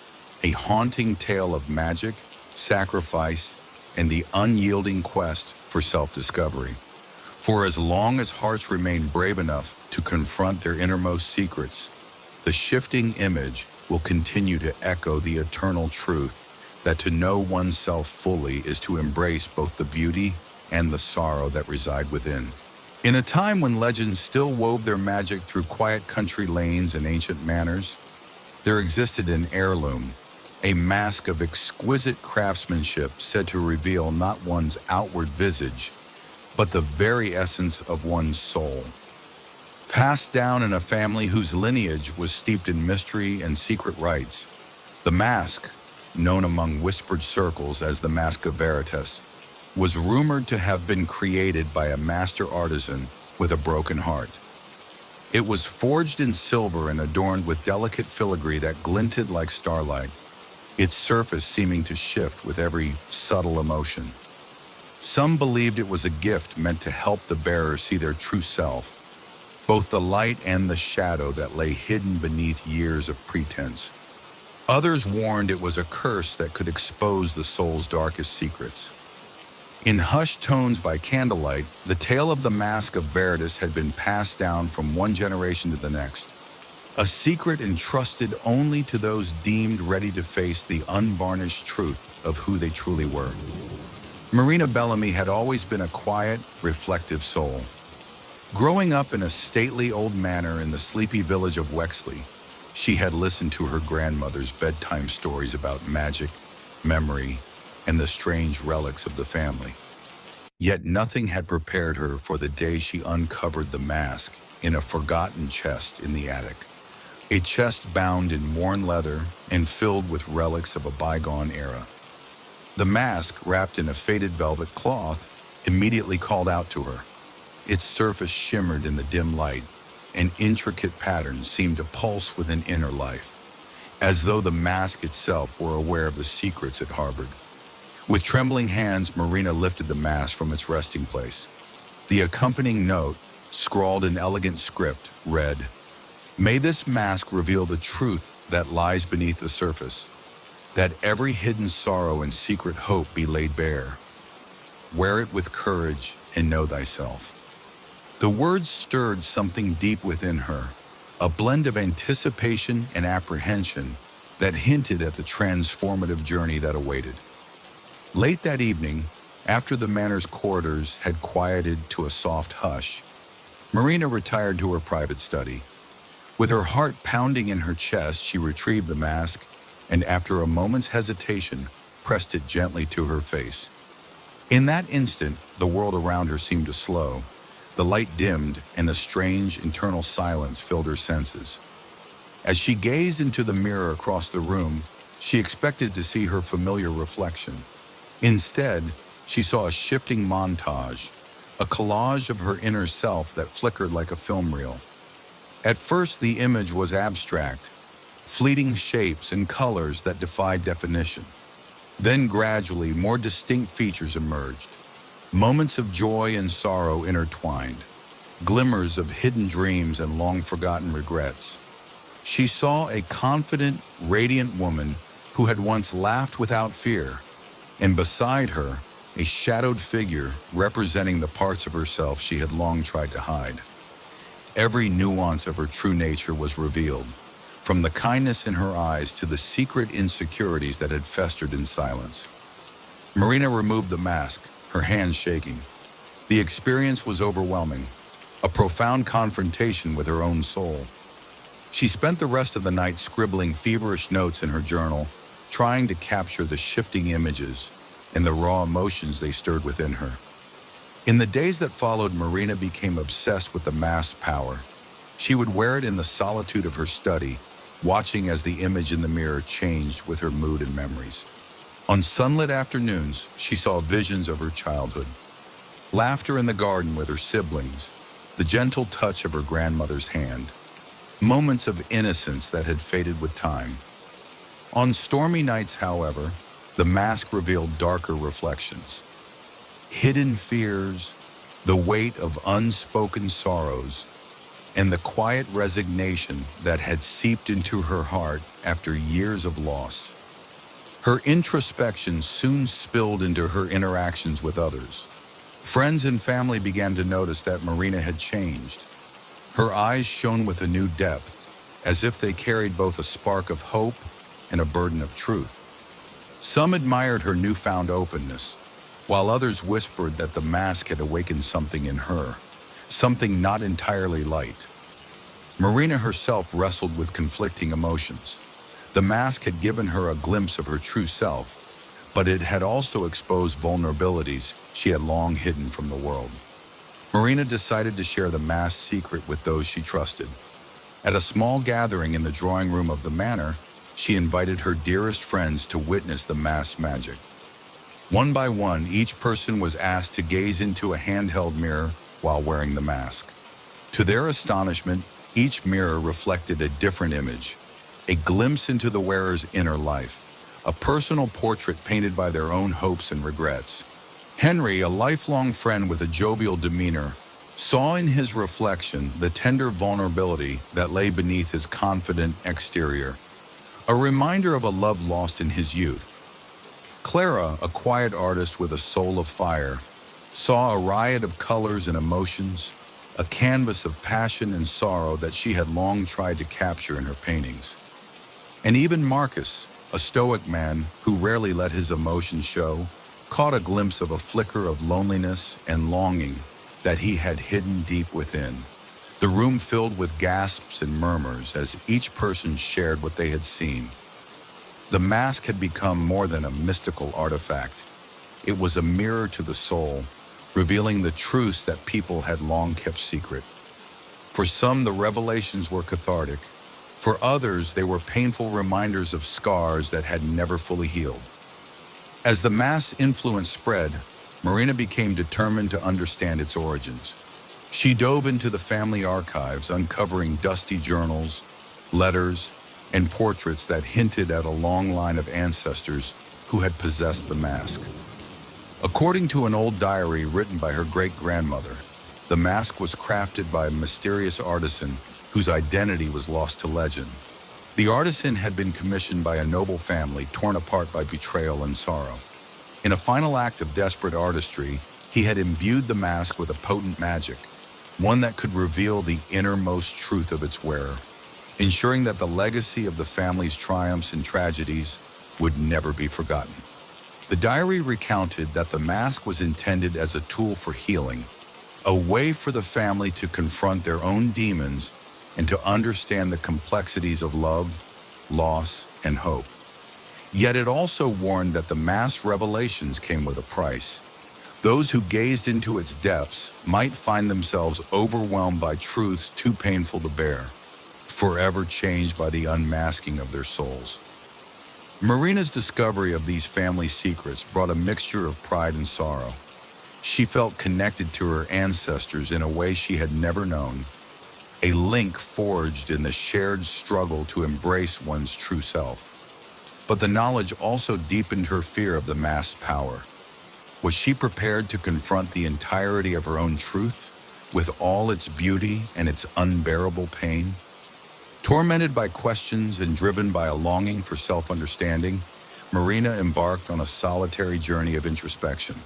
a haunting tale of magic, sacrifice, and the unyielding quest for self-discovery. For as long as hearts remain brave enough to confront their innermost secrets, the shifting image will continue to echo the eternal truth that to know oneself fully is to embrace both the beauty and the sorrow that reside within. In a time when legends still wove their magic through quiet country lanes and ancient manors, there existed an heirloom, a mask of exquisite craftsmanship said to reveal not one's outward visage, but the very essence of one's soul. Passed down in a family whose lineage was steeped in mystery and secret rites, the mask, known among whispered circles as the Mask of Veritas, was rumored to have been created by a master artisan with a broken heart. It was forged in silver and adorned with delicate filigree that glinted like starlight, its surface seeming to shift with every subtle emotion. Some believed it was a gift meant to help the bearer see their true self, both the light and the shadow that lay hidden beneath years of pretense. Others warned it was a curse that could expose the soul's darkest secrets. In hushed tones by candlelight, the tale of the Mask of Veritas had been passed down from one generation to the next, a secret entrusted only to those deemed ready to face the unvarnished truth of who they truly were. Marina Bellamy had always been a quiet, reflective soul. Growing up in a stately old manor in the sleepy village of Wexley, she had listened to her grandmother's bedtime stories about magic, memory, and the strange relics of the family. Yet nothing had prepared her for the day she uncovered the mask in a forgotten chest in the attic. A chest bound in worn leather and filled with relics of a bygone era. The mask, wrapped in a faded velvet cloth, immediately called out to her. Its surface shimmered in the dim light, and intricate patterns seemed to pulse with an inner life, as though the mask itself were aware of the secrets it harbored. With trembling hands, Marina lifted the mask from its resting place. The accompanying note, scrawled in elegant script, read, "May this mask reveal the truth that lies beneath the surface, that every hidden sorrow and secret hope be laid bare. Wear it with courage and know thyself." The words stirred something deep within her, a blend of anticipation and apprehension that hinted at the transformative journey that awaited. Late that evening, after the manor's corridors had quieted to a soft hush, Marina retired to her private study. With her heart pounding in her chest, she retrieved the mask and, after a moment's hesitation, pressed it gently to her face. In that instant, the world around her seemed to slow. The light dimmed, and a strange internal silence filled her senses. As she gazed into the mirror across the room, she expected to see her familiar reflection. Instead, she saw a shifting montage, a collage of her inner self that flickered like a film reel. At first, the image was abstract, fleeting shapes and colors that defied definition. Then gradually, more distinct features emerged. Moments of joy and sorrow intertwined, glimmers of hidden dreams and long-forgotten regrets. She saw a confident, radiant woman who had once laughed without fear, and beside her, a shadowed figure representing the parts of herself she had long tried to hide. Every nuance of her true nature was revealed, from the kindness in her eyes to the secret insecurities that had festered in silence. Marina removed the mask, her hands shaking. The experience was overwhelming, a profound confrontation with her own soul. She spent the rest of the night scribbling feverish notes in her journal, trying to capture the shifting images and the raw emotions they stirred within her. In the days that followed, Marina became obsessed with the mask's power. She would wear it in the solitude of her study, watching as the image in the mirror changed with her mood and memories. On sunlit afternoons, she saw visions of her childhood. Laughter in the garden with her siblings, the gentle touch of her grandmother's hand, moments of innocence that had faded with time. On stormy nights, however, the mask revealed darker reflections. Hidden fears, the weight of unspoken sorrows, and the quiet resignation that had seeped into her heart after years of loss. Her introspection soon spilled into her interactions with others. Friends and family began to notice that Marina had changed. Her eyes shone with a new depth, as if they carried both a spark of hope and a burden of truth. Some admired her newfound openness, while others whispered that the mask had awakened something in her, something not entirely light. Marina herself wrestled with conflicting emotions. The mask had given her a glimpse of her true self, but it had also exposed vulnerabilities she had long hidden from the world. Marina decided to share the mask's secret with those she trusted. At a small gathering in the drawing room of the manor, she invited her dearest friends to witness the mask's magic. One by one, each person was asked to gaze into a handheld mirror while wearing the mask. To their astonishment, each mirror reflected a different image, a glimpse into the wearer's inner life, a personal portrait painted by their own hopes and regrets. Henry, a lifelong friend with a jovial demeanor, saw in his reflection the tender vulnerability that lay beneath his confident exterior, a reminder of a love lost in his youth. Clara, a quiet artist with a soul of fire, saw a riot of colors and emotions, a canvas of passion and sorrow that she had long tried to capture in her paintings. And even Marcus, a stoic man who rarely let his emotions show, caught a glimpse of a flicker of loneliness and longing that he had hidden deep within. The room filled with gasps and murmurs as each person shared what they had seen. The mask had become more than a mystical artifact. It was a mirror to the soul, revealing the truths that people had long kept secret. For some, the revelations were cathartic. For others, they were painful reminders of scars that had never fully healed. As the mask's influence spread, Marina became determined to understand its origins. She dove into the family archives, uncovering dusty journals, letters, and portraits that hinted at a long line of ancestors who had possessed the mask. According to an old diary written by her great-grandmother, the mask was crafted by a mysterious artisan whose identity was lost to legend. The artisan had been commissioned by a noble family torn apart by betrayal and sorrow. In a final act of desperate artistry, he had imbued the mask with a potent magic, one that could reveal the innermost truth of its wearer, ensuring that the legacy of the family's triumphs and tragedies would never be forgotten. The diary recounted that the mask was intended as a tool for healing, a way for the family to confront their own demons and to understand the complexities of love, loss, and hope. Yet it also warned that the mask's revelations came with a price. Those who gazed into its depths might find themselves overwhelmed by truths too painful to bear, forever changed by the unmasking of their souls. Marina's discovery of these family secrets brought a mixture of pride and sorrow. She felt connected to her ancestors in a way she had never known, a link forged in the shared struggle to embrace one's true self. But the knowledge also deepened her fear of the mask's power. Was she prepared to confront the entirety of her own truth, with all its beauty and its unbearable pain? Tormented by questions and driven by a longing for self-understanding, Marina embarked on a solitary journey of introspection.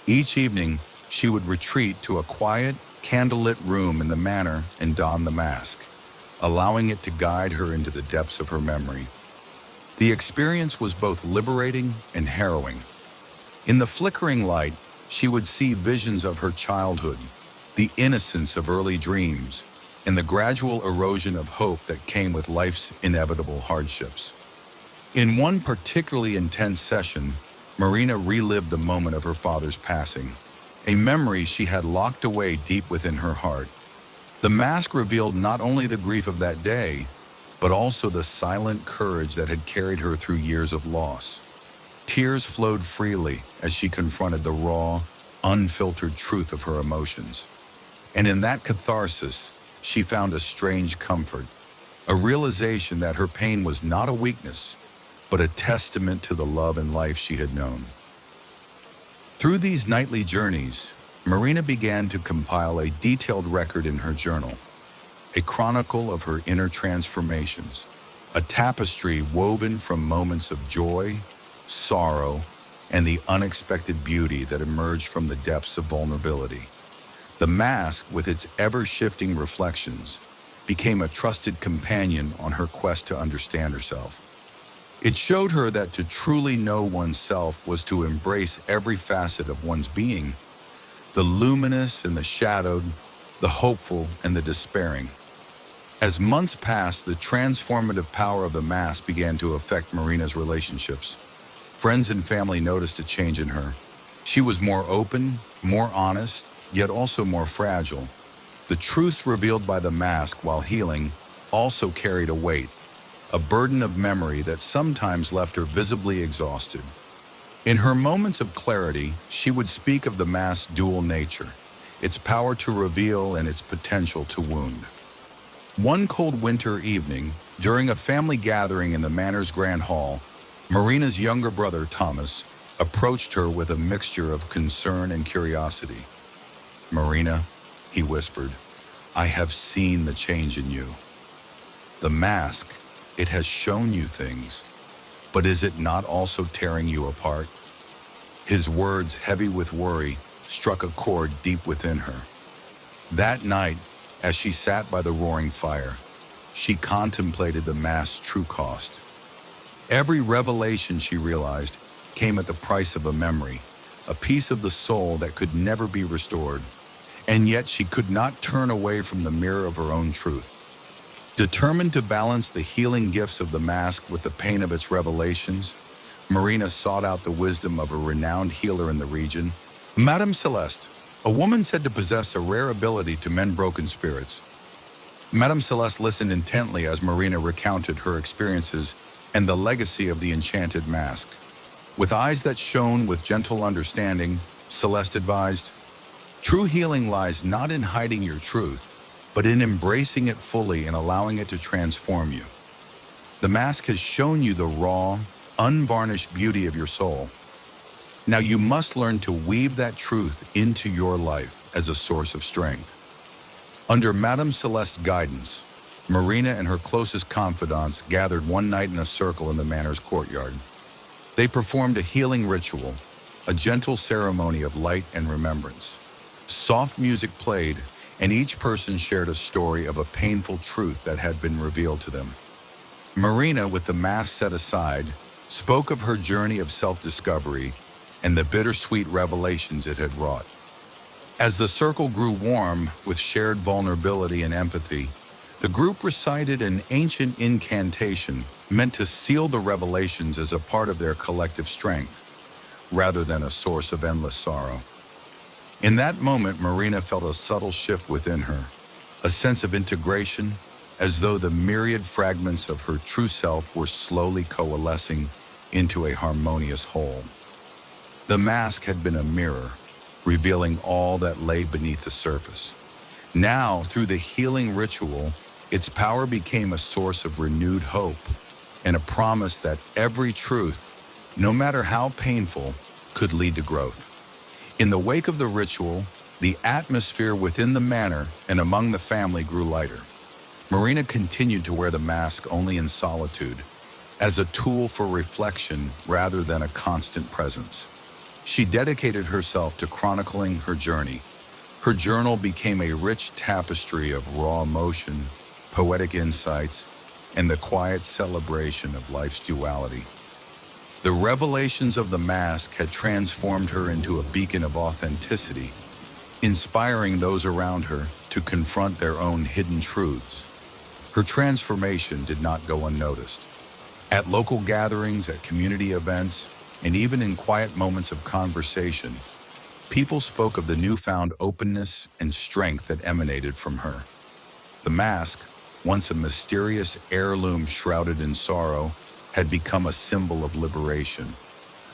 Each evening, she would retreat to a quiet, candlelit room in the manor and don the mask, allowing it to guide her into the depths of her memory. The experience was both liberating and harrowing. In the flickering light, she would see visions of her childhood, the innocence of early dreams, and the gradual erosion of hope that came with life's inevitable hardships. In one particularly intense session, Marina relived the moment of her father's passing, a memory she had locked away deep within her heart. The mask revealed not only the grief of that day, but also the silent courage that had carried her through years of loss. Tears flowed freely as she confronted the raw, unfiltered truth of her emotions. And in that catharsis, she found a strange comfort, a realization that her pain was not a weakness, but a testament to the love and life she had known. Through these nightly journeys, Marina began to compile a detailed record in her journal, a chronicle of her inner transformations, a tapestry woven from moments of joy, sorrow, and the unexpected beauty that emerged from the depths of vulnerability. The mask, with its ever-shifting reflections, became a trusted companion on her quest to understand herself. It showed her that to truly know oneself was to embrace every facet of one's being, the luminous and the shadowed, the hopeful and the despairing. As months passed, the transformative power of the mask began to affect Marina's relationships. Friends and family noticed a change in her. She was more open, more honest, yet also more fragile. The truths revealed by the mask while healing also carried a weight, a burden of memory that sometimes left her visibly exhausted. In her moments of clarity, she would speak of the mask's dual nature, its power to reveal and its potential to wound. One cold winter evening, during a family gathering in the manor's grand hall, Marina's younger brother, Thomas, approached her with a mixture of concern and curiosity. "Marina," he whispered, "I have seen the change in you. The mask, it has shown you things, but is it not also tearing you apart?" His words, heavy with worry, struck a chord deep within her. That night, as she sat by the roaring fire, she contemplated the mask's true cost. Every revelation, she realized, came at the price of a memory, a piece of the soul that could never be restored. and yet she could not turn away from the mirror of her own truth. Determined to balance the healing gifts of the mask with the pain of its revelations, Marina sought out the wisdom of a renowned healer in the region, Madame Celeste, a woman said to possess a rare ability to mend broken spirits. Madame Celeste listened intently as Marina recounted her experiences and the legacy of the enchanted mask. With eyes that shone with gentle understanding, Celeste advised, "True healing lies not in hiding your truth, but in embracing it fully and allowing it to transform you. The mask has shown you the raw, unvarnished beauty of your soul. Now you must learn to weave that truth into your life as a source of strength." Under Madame Celeste's guidance, Marina and her closest confidants gathered one night in a circle in the manor's courtyard. They performed a healing ritual, a gentle ceremony of light and remembrance. Soft music played, and each person shared a story of a painful truth that had been revealed to them. Marina, with the mask set aside, spoke of her journey of self-discovery and the bittersweet revelations it had wrought. As the circle grew warm with shared vulnerability and empathy, the group recited an ancient incantation meant to seal the revelations as a part of their collective strength, rather than a source of endless sorrow. In that moment, Marina felt a subtle shift within her, a sense of integration, as though the myriad fragments of her true self were slowly coalescing into a harmonious whole. The mask had been a mirror, revealing all that lay beneath the surface. Now, through the healing ritual, its power became a source of renewed hope and a promise that every truth, no matter how painful, could lead to growth. In the wake of the ritual, the atmosphere within the manor and among the family grew lighter. Marina continued to wear the mask only in solitude, as a tool for reflection rather than a constant presence. She dedicated herself to chronicling her journey. Her journal became a rich tapestry of raw emotion, poetic insights, and the quiet celebration of life's duality. The revelations of the mask had transformed her into a beacon of authenticity, inspiring those around her to confront their own hidden truths. Her transformation did not go unnoticed. At local gatherings, at community events, and even in quiet moments of conversation, people spoke of the newfound openness and strength that emanated from her. The mask, once a mysterious heirloom shrouded in sorrow, had become a symbol of liberation,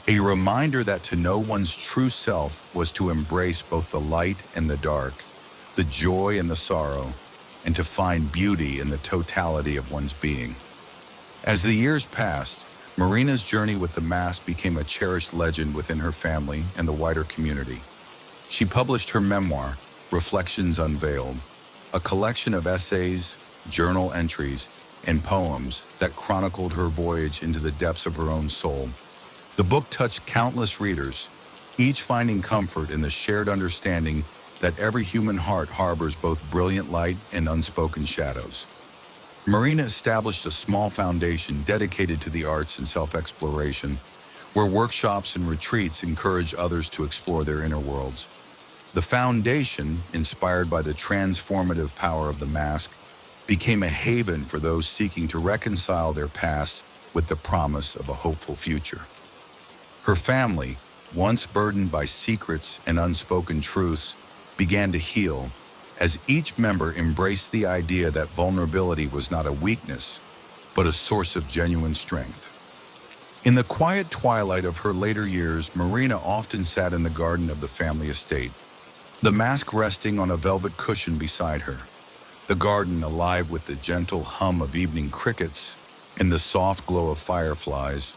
a reminder that to know one's true self was to embrace both the light and the dark, the joy and the sorrow, and to find beauty in the totality of one's being. As the years passed, Marina's journey with the mask became a cherished legend within her family and the wider community. She published her memoir, Reflections Unveiled, a collection of essays, journal entries, and poems that chronicled her voyage into the depths of her own soul. The book touched countless readers, each finding comfort in the shared understanding that every human heart harbors both brilliant light and unspoken shadows. Marina established a small foundation dedicated to the arts and self-exploration, where workshops and retreats encourage others to explore their inner worlds. The foundation, inspired by the transformative power of the mask, became a haven for those seeking to reconcile their past with the promise of a hopeful future. Her family, once burdened by secrets and unspoken truths, began to heal as each member embraced the idea that vulnerability was not a weakness, but a source of genuine strength. In the quiet twilight of her later years, Marina often sat in the garden of the family estate, the mask resting on a velvet cushion beside her. The garden, alive with the gentle hum of evening crickets and the soft glow of fireflies,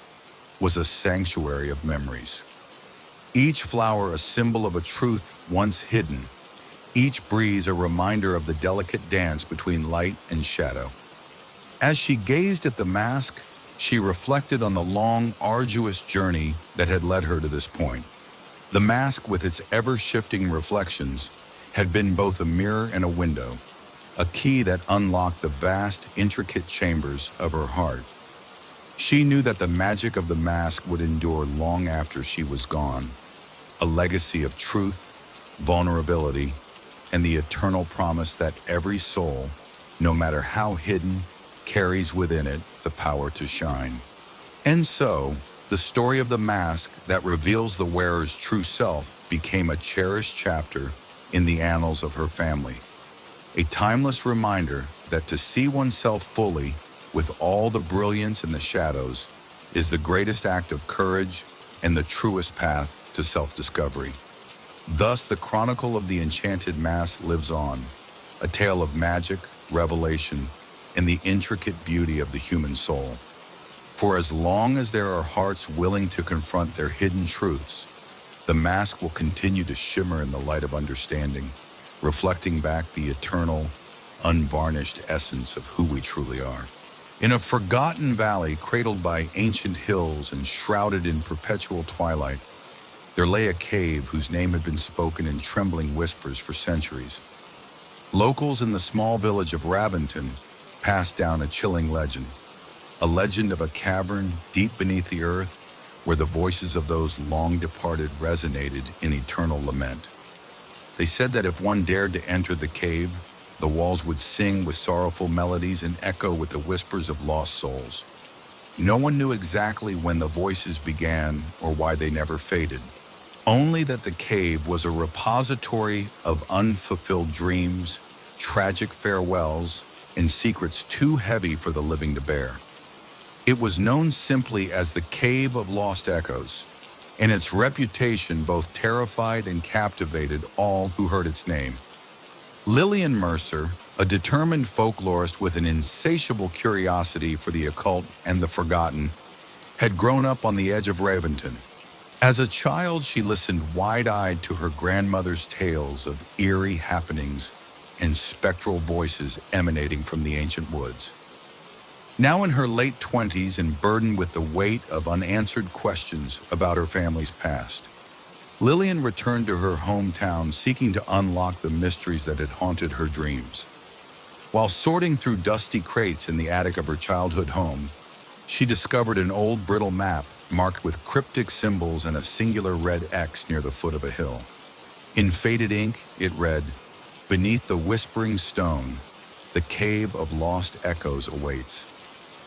was a sanctuary of memories. Each flower a symbol of a truth once hidden, each breeze a reminder of the delicate dance between light and shadow. As she gazed at the mask, she reflected on the long, arduous journey that had led her to this point. The mask, with its ever-shifting reflections, had been both a mirror and a window, a key that unlocked the vast, intricate chambers of her heart. She knew that the magic of the mask would endure long after she was gone, a legacy of truth, vulnerability, and the eternal promise that every soul, no matter how hidden, carries within it the power to shine. And so, the story of the mask that reveals the wearer's true self became a cherished chapter in the annals of her family. A timeless reminder that to see oneself fully, with all the brilliance and the shadows, is the greatest act of courage and the truest path to self-discovery. Thus, the chronicle of the enchanted mask lives on, a tale of magic, revelation, and the intricate beauty of the human soul. For as long as there are hearts willing to confront their hidden truths, the mask will continue to shimmer in the light of understanding, reflecting back the eternal, unvarnished essence of who we truly are. In a forgotten valley cradled by ancient hills and shrouded in perpetual twilight, there lay a cave whose name had been spoken in trembling whispers for centuries. Locals in the small village of Raventon passed down a chilling legend, a legend of a cavern deep beneath the earth where the voices of those long departed resonated in eternal lament. They said that if one dared to enter the cave, the walls would sing with sorrowful melodies and echo with the whispers of lost souls. No one knew exactly when the voices began or why they never faded. Only that the cave was a repository of unfulfilled dreams, tragic farewells, and secrets too heavy for the living to bear. It was known simply as the Cave of Lost Echoes, and its reputation both terrified and captivated all who heard its name. Lillian Mercer, a determined folklorist with an insatiable curiosity for the occult and the forgotten, had grown up on the edge of Raventon. As a child, she listened wide-eyed to her grandmother's tales of eerie happenings and spectral voices emanating from the ancient woods. Now in her late 20s and burdened with the weight of unanswered questions about her family's past, Lillian returned to her hometown seeking to unlock the mysteries that had haunted her dreams. While sorting through dusty crates in the attic of her childhood home, she discovered an old brittle map marked with cryptic symbols and a singular red X near the foot of a hill. In faded ink, it read, "Beneath the whispering stone, the cave of lost echoes awaits."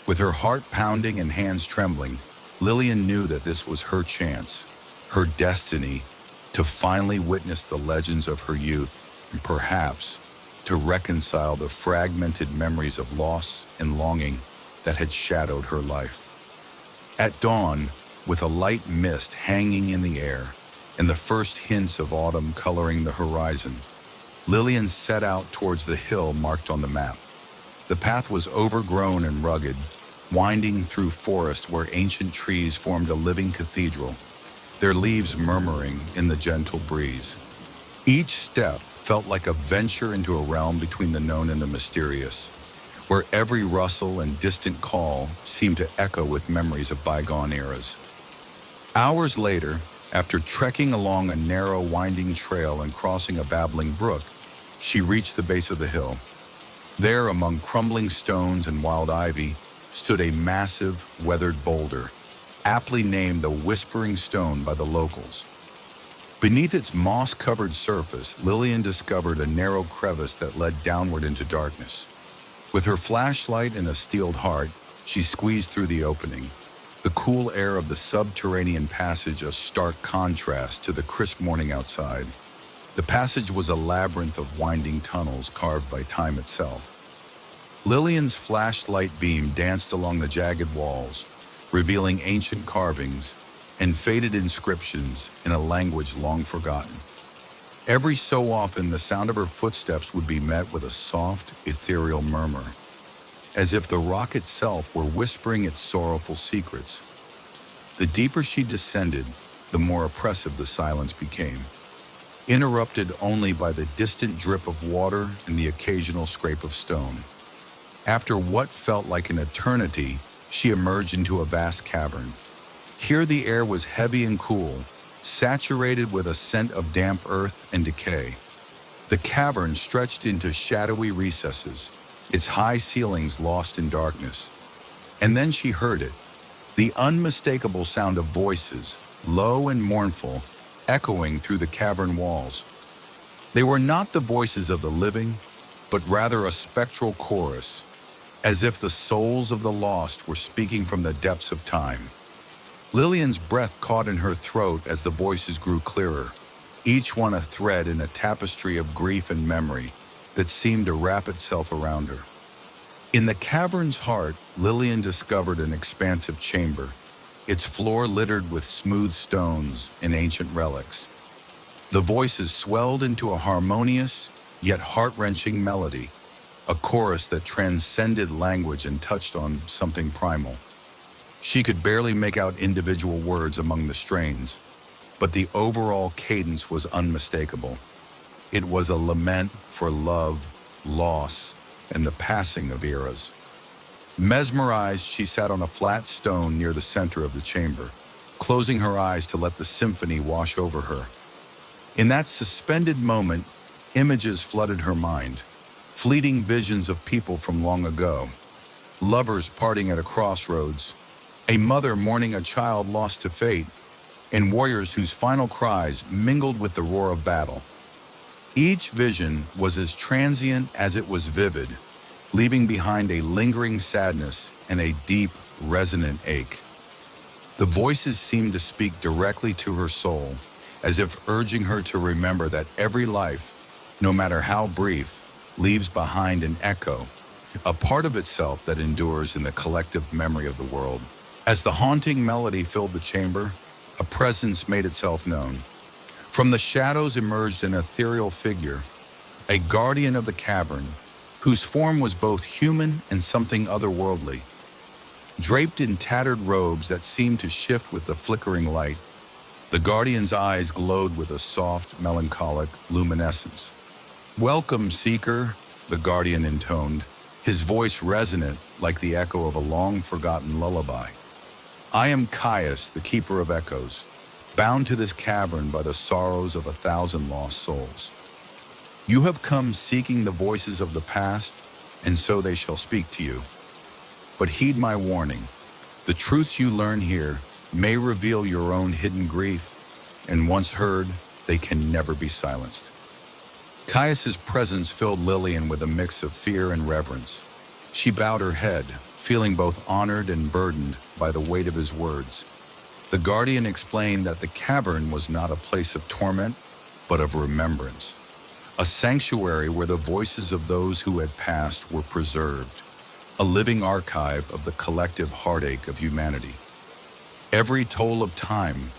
With her heart pounding and hands trembling, Lillian knew that this was her chance, her destiny, to finally witness the legends of her youth and perhaps to reconcile the fragmented memories of loss and longing that had shadowed her life. At dawn, with a light mist hanging in the air and the first hints of autumn coloring the horizon, Lillian set out towards the hill marked on the map. The path was overgrown and rugged, winding through forest where ancient trees formed a living cathedral, their leaves murmuring in the gentle breeze. Each step felt like a venture into a realm between the known and the mysterious, where every rustle and distant call seemed to echo with memories of bygone eras. Hours later, after trekking along a narrow, winding trail and crossing a babbling brook, she reached the base of the hill. There, among crumbling stones and wild ivy, stood a massive, weathered boulder, aptly named the Whispering Stone by the locals. Beneath its moss-covered surface, Lillian discovered a narrow crevice that led downward into darkness. With her flashlight and a steeled heart, she squeezed through the opening, the cool air of the subterranean passage a stark contrast to the crisp morning outside. The passage was a labyrinth of winding tunnels carved by time itself. Lillian's flashlight beam danced along the jagged walls, revealing ancient carvings and faded inscriptions in a language long forgotten. Every so often, the sound of her footsteps would be met with a soft, ethereal murmur, as if the rock itself were whispering its sorrowful secrets. The deeper she descended, the more oppressive the silence became, interrupted only by the distant drip of water and the occasional scrape of stone. After what felt like an eternity, she emerged into a vast cavern. Here the air was heavy and cool, saturated with a scent of damp earth and decay. The cavern stretched into shadowy recesses, its high ceilings lost in darkness. And then she heard it, the unmistakable sound of voices, low and mournful, echoing through the cavern walls. They were not the voices of the living, but rather a spectral chorus, as if the souls of the lost were speaking from the depths of time. Lillian's breath caught in her throat as the voices grew clearer, each one a thread in a tapestry of grief and memory that seemed to wrap itself around her. In the cavern's heart, Lillian discovered an expansive chamber, its floor littered with smooth stones and ancient relics. The voices swelled into a harmonious, yet heart-wrenching melody, a chorus that transcended language and touched on something primal. She could barely make out individual words among the strains, but the overall cadence was unmistakable. It was a lament for love, loss, and the passing of eras. Mesmerized, she sat on a flat stone near the center of the chamber, closing her eyes to let the symphony wash over her. In that suspended moment, images flooded her mind, fleeting visions of people from long ago, lovers parting at a crossroads, a mother mourning a child lost to fate, and warriors whose final cries mingled with the roar of battle. Each vision was as transient as it was vivid, leaving behind a lingering sadness and a deep, resonant ache. The voices seemed to speak directly to her soul, as if urging her to remember that every life, no matter how brief, leaves behind an echo, a part of itself that endures in the collective memory of the world. As the haunting melody filled the chamber, a presence made itself known. From the shadows emerged an ethereal figure, a guardian of the cavern, whose form was both human and something otherworldly. Draped in tattered robes that seemed to shift with the flickering light, the guardian's eyes glowed with a soft, melancholic luminescence. "Welcome, seeker," the guardian intoned, his voice resonant like the echo of a long-forgotten lullaby. "I am Caius, the keeper of echoes, bound to this cavern by the sorrows of 1,000 lost souls. You have come seeking the voices of the past, and so they shall speak to you. But heed my warning. The truths you learn here may reveal your own hidden grief, and once heard, they can never be silenced." Caius's presence filled Lillian with a mix of fear and reverence. She bowed her head, feeling both honored and burdened by the weight of his words. The guardian explained that the cavern was not a place of torment, but of remembrance, a sanctuary where the voices of those who had passed were preserved, a living archive of the collective heartache of humanity. Every toll of time,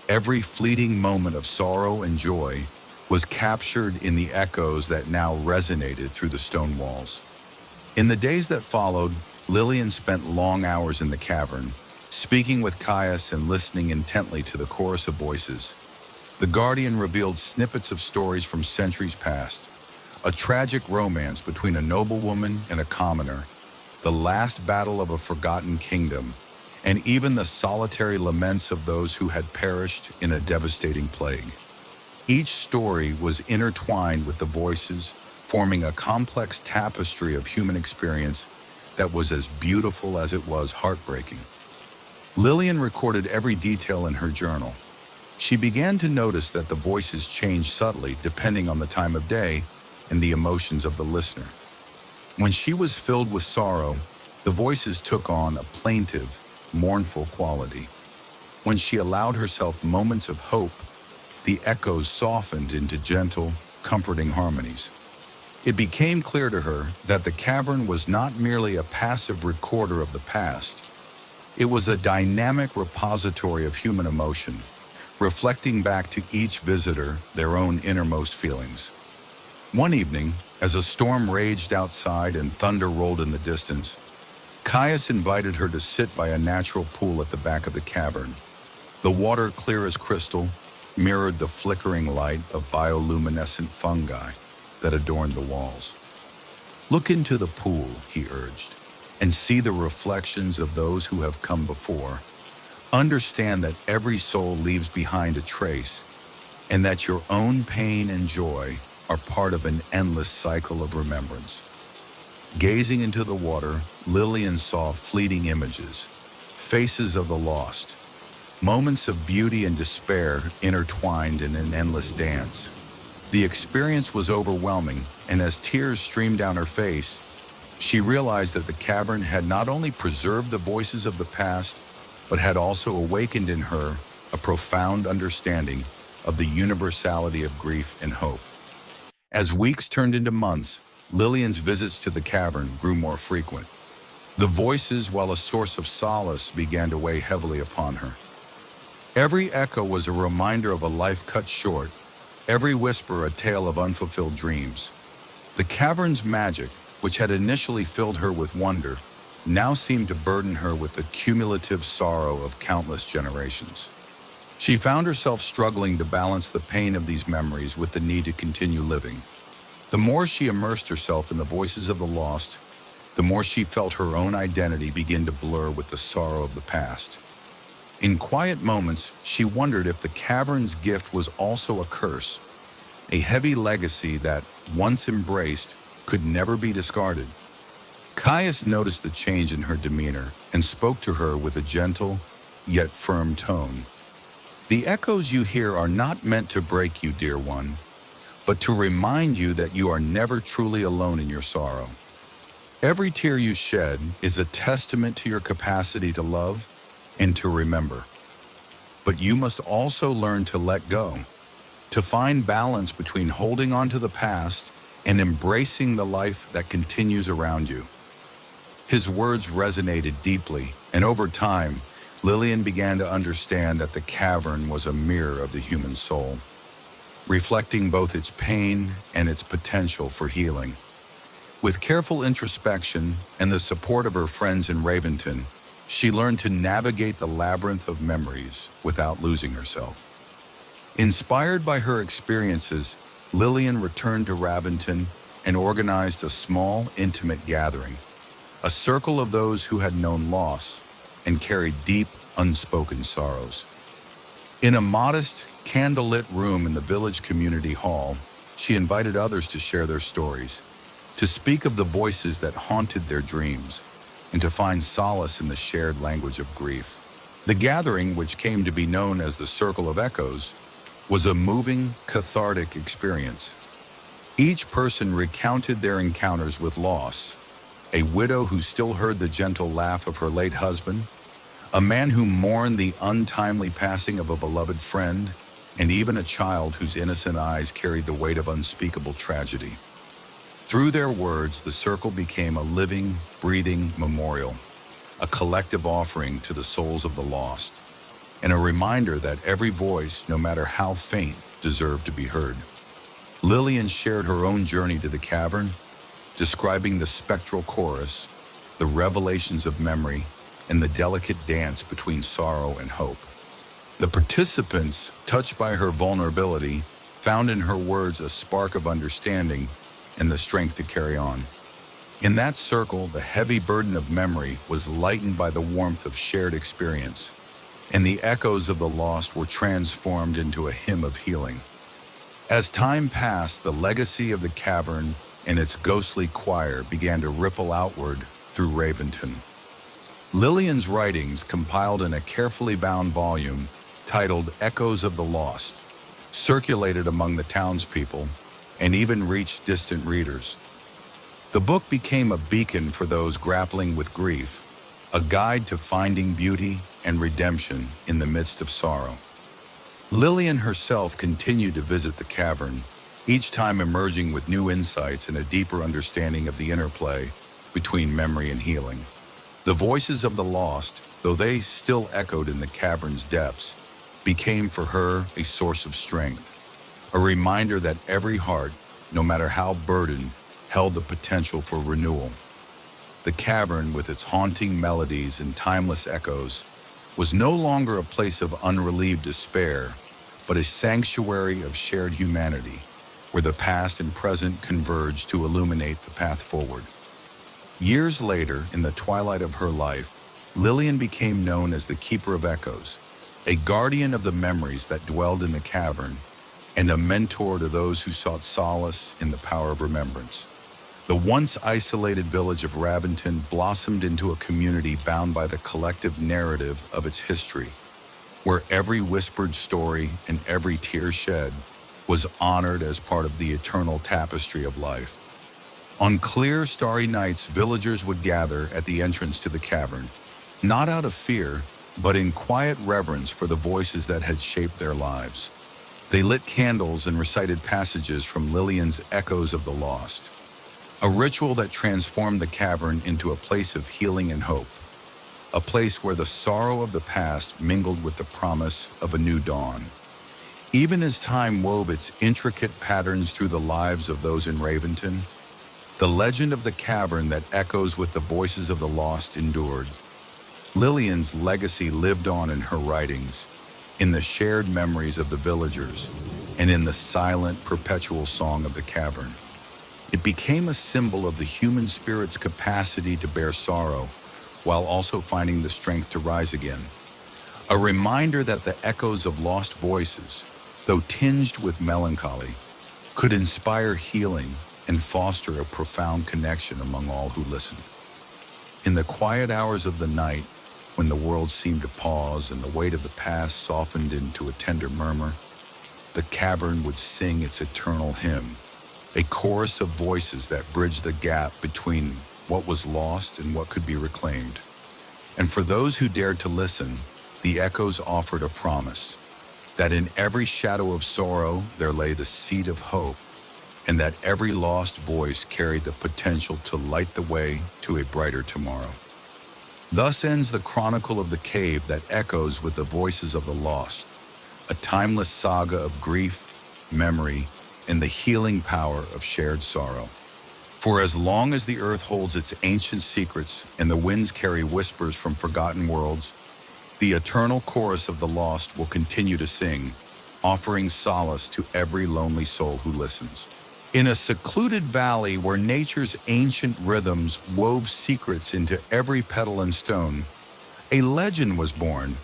every fleeting moment of sorrow and joy was captured in the echoes that now resonated through the stone walls. In the days that followed, Lillian spent long hours in the cavern, speaking with Caius and listening intently to the chorus of voices. The guardian revealed snippets of stories from centuries past, a tragic romance between a noblewoman and a commoner, the last battle of a forgotten kingdom, and even the solitary laments of those who had perished in a devastating plague. Each story was intertwined with the voices, forming a complex tapestry of human experience that was as beautiful as it was heartbreaking. Lillian recorded every detail in her journal. She began to notice that the voices changed subtly depending on the time of day and the emotions of the listener. When she was filled with sorrow, the voices took on a plaintive, mournful quality. When she allowed herself moments of hope, the echoes softened into gentle, comforting harmonies. It became clear to her that the cavern was not merely a passive recorder of the past. It was a dynamic repository of human emotion, reflecting back to each visitor their own innermost feelings. One evening, as a storm raged outside and thunder rolled in the distance, Caius invited her to sit by a natural pool at the back of the cavern. The water, clear as crystal, mirrored the flickering light of bioluminescent fungi that adorned the walls. "Look into the pool," he urged, "and see the reflections of those who have come before. Understand that every soul leaves behind a trace, and that your own pain and joy are part of an endless cycle of remembrance." Gazing into the water, Lillian saw fleeting images, faces of the lost, moments of beauty and despair intertwined in an endless dance. The experience was overwhelming, and as tears streamed down her face, she realized that the cavern had not only preserved the voices of the past, but had also awakened in her a profound understanding of the universality of grief and hope. As weeks turned into months, Lillian's visits to the cavern grew more frequent. The voices, while a source of solace, began to weigh heavily upon her. Every echo was a reminder of a life cut short, every whisper a tale of unfulfilled dreams. The cavern's magic, which had initially filled her with wonder, now seemed to burden her with the cumulative sorrow of countless generations. She found herself struggling to balance the pain of these memories with the need to continue living. The more she immersed herself in the voices of the lost, the more she felt her own identity begin to blur with the sorrow of the past. In quiet moments, she wondered if the cavern's gift was also a curse, a heavy legacy that, once embraced, could never be discarded. Caius noticed the change in her demeanor and spoke to her with a gentle, yet firm tone. The echoes you hear are not meant to break you, dear one, but to remind you that you are never truly alone in your sorrow. Every tear you shed is a testament to your capacity to love and to remember. But you must also learn to let go, to find balance between holding on to the past and embracing the life that continues around you. His words resonated deeply, and over time, Lillian began to understand that the cavern was a mirror of the human soul, reflecting both its pain and its potential for healing. With careful introspection and the support of her friends in Raventon, she learned to navigate the labyrinth of memories without losing herself. Inspired by her experiences, Lillian returned to Raventon and organized a small, intimate gathering, a circle of those who had known loss and carried deep, unspoken sorrows. In a modest, candlelit room in the village community hall, she invited others to share their stories, to speak of the voices that haunted their dreams, and to find solace in the shared language of grief. The gathering, which came to be known as the Circle of Echoes, was a moving, cathartic experience. Each person recounted their encounters with loss: a widow who still heard the gentle laugh of her late husband, a man who mourned the untimely passing of a beloved friend, and even a child whose innocent eyes carried the weight of unspeakable tragedy. Through their words, the circle became a living, breathing memorial, a collective offering to the souls of the lost, and a reminder that every voice, no matter how faint, deserved to be heard. Lillian shared her own journey to the cavern, describing the spectral chorus, the revelations of memory, and the delicate dance between sorrow and hope. The participants, touched by her vulnerability, found in her words a spark of understanding and the strength to carry on. In that circle, the heavy burden of memory was lightened by the warmth of shared experience, and the echoes of the lost were transformed into a hymn of healing. As time passed, the legacy of the cavern and its ghostly choir began to ripple outward through Raventon. Lillian's writings, compiled in a carefully bound volume titled Echoes of the Lost, circulated among the townspeople and even reached distant readers. The book became a beacon for those grappling with grief, a guide to finding beauty and redemption in the midst of sorrow. Lillian herself continued to visit the cavern, each time emerging with new insights and a deeper understanding of the interplay between memory and healing. The voices of the lost, though they still echoed in the cavern's depths, became for her a source of strength, a reminder that every heart, no matter how burdened, held the potential for renewal. The cavern, with its haunting melodies and timeless echoes, was no longer a place of unrelieved despair, but a sanctuary of shared humanity, where the past and present converged to illuminate the path forward. Years later, in the twilight of her life, Lillian became known as the Keeper of Echoes, a guardian of the memories that dwelled in the cavern, and a mentor to those who sought solace in the power of remembrance. The once isolated village of Raventon blossomed into a community bound by the collective narrative of its history, where every whispered story and every tear shed was honored as part of the eternal tapestry of life. On clear, starry nights, villagers would gather at the entrance to the cavern, not out of fear, but in quiet reverence for the voices that had shaped their lives. They lit candles and recited passages from Lillian's Echoes of the Lost, a ritual that transformed the cavern into a place of healing and hope, a place where the sorrow of the past mingled with the promise of a new dawn. Even as time wove its intricate patterns through the lives of those in Raventon, the legend of the cavern that echoes with the voices of the lost endured. Lillian's legacy lived on in her writings, in the shared memories of the villagers, and in the silent, perpetual song of the cavern. It became a symbol of the human spirit's capacity to bear sorrow, while also finding the strength to rise again. A reminder that the echoes of lost voices, though tinged with melancholy, could inspire healing and foster a profound connection among all who listened. In the quiet hours of the night, when the world seemed to pause and the weight of the past softened into a tender murmur, the cavern would sing its eternal hymn, a chorus of voices that bridged the gap between what was lost and what could be reclaimed. And for those who dared to listen, the echoes offered a promise that in every shadow of sorrow there lay the seed of hope, and that every lost voice carried the potential to light the way to a brighter tomorrow. Thus ends the chronicle of the cave that echoes with the voices of the lost, a timeless saga of grief, memory, and the healing power of shared sorrow. For as long as the earth holds its ancient secrets and the winds carry whispers from forgotten worlds, the eternal chorus of the lost will continue to sing, offering solace to every lonely soul who listens. In a secluded valley where nature's ancient rhythms wove secrets into every petal and stone, a legend was born,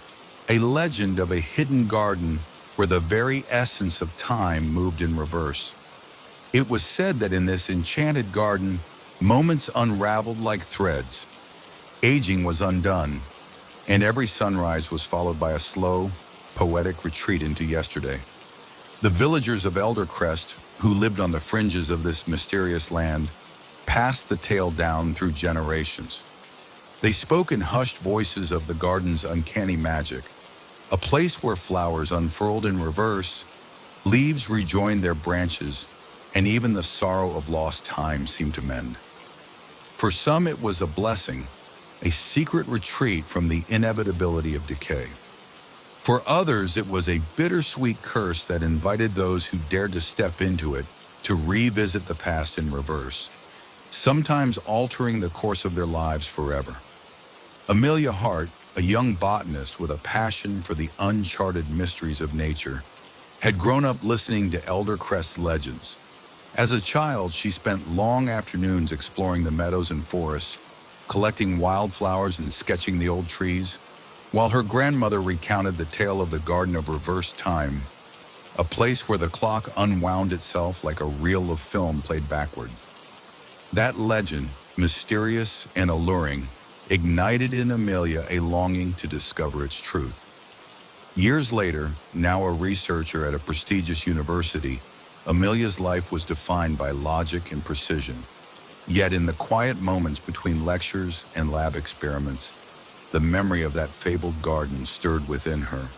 a legend of a hidden garden where the very essence of time moved in reverse. It was said that in this enchanted garden, moments unraveled like threads, aging was undone, and every sunrise was followed by a slow, poetic retreat into yesterday. The villagers of Eldercrest, who lived on the fringes of this mysterious land, passed the tale down through generations. They spoke in hushed voices of the garden's uncanny magic, a place where flowers unfurled in reverse, leaves rejoined their branches, and even the sorrow of lost time seemed to mend. For some it was a blessing, a secret retreat from the inevitability of decay. For others, it was a bittersweet curse that invited those who dared to step into it to revisit the past in reverse, sometimes altering the course of their lives forever. Amelia Hart, a young botanist with a passion for the uncharted mysteries of nature, had grown up listening to Eldercrest legends. As a child, she spent long afternoons exploring the meadows and forests, collecting wildflowers and sketching the old trees, while her grandmother recounted the tale of the Garden of Reversed Time, a place where the clock unwound itself like a reel of film played backward. That legend, mysterious and alluring, ignited in Amelia a longing to discover its truth. Years later, now a researcher at a prestigious university, Amelia's life was defined by logic and precision. Yet in the quiet moments between lectures and lab experiments, the memory of that fabled garden stirred within her.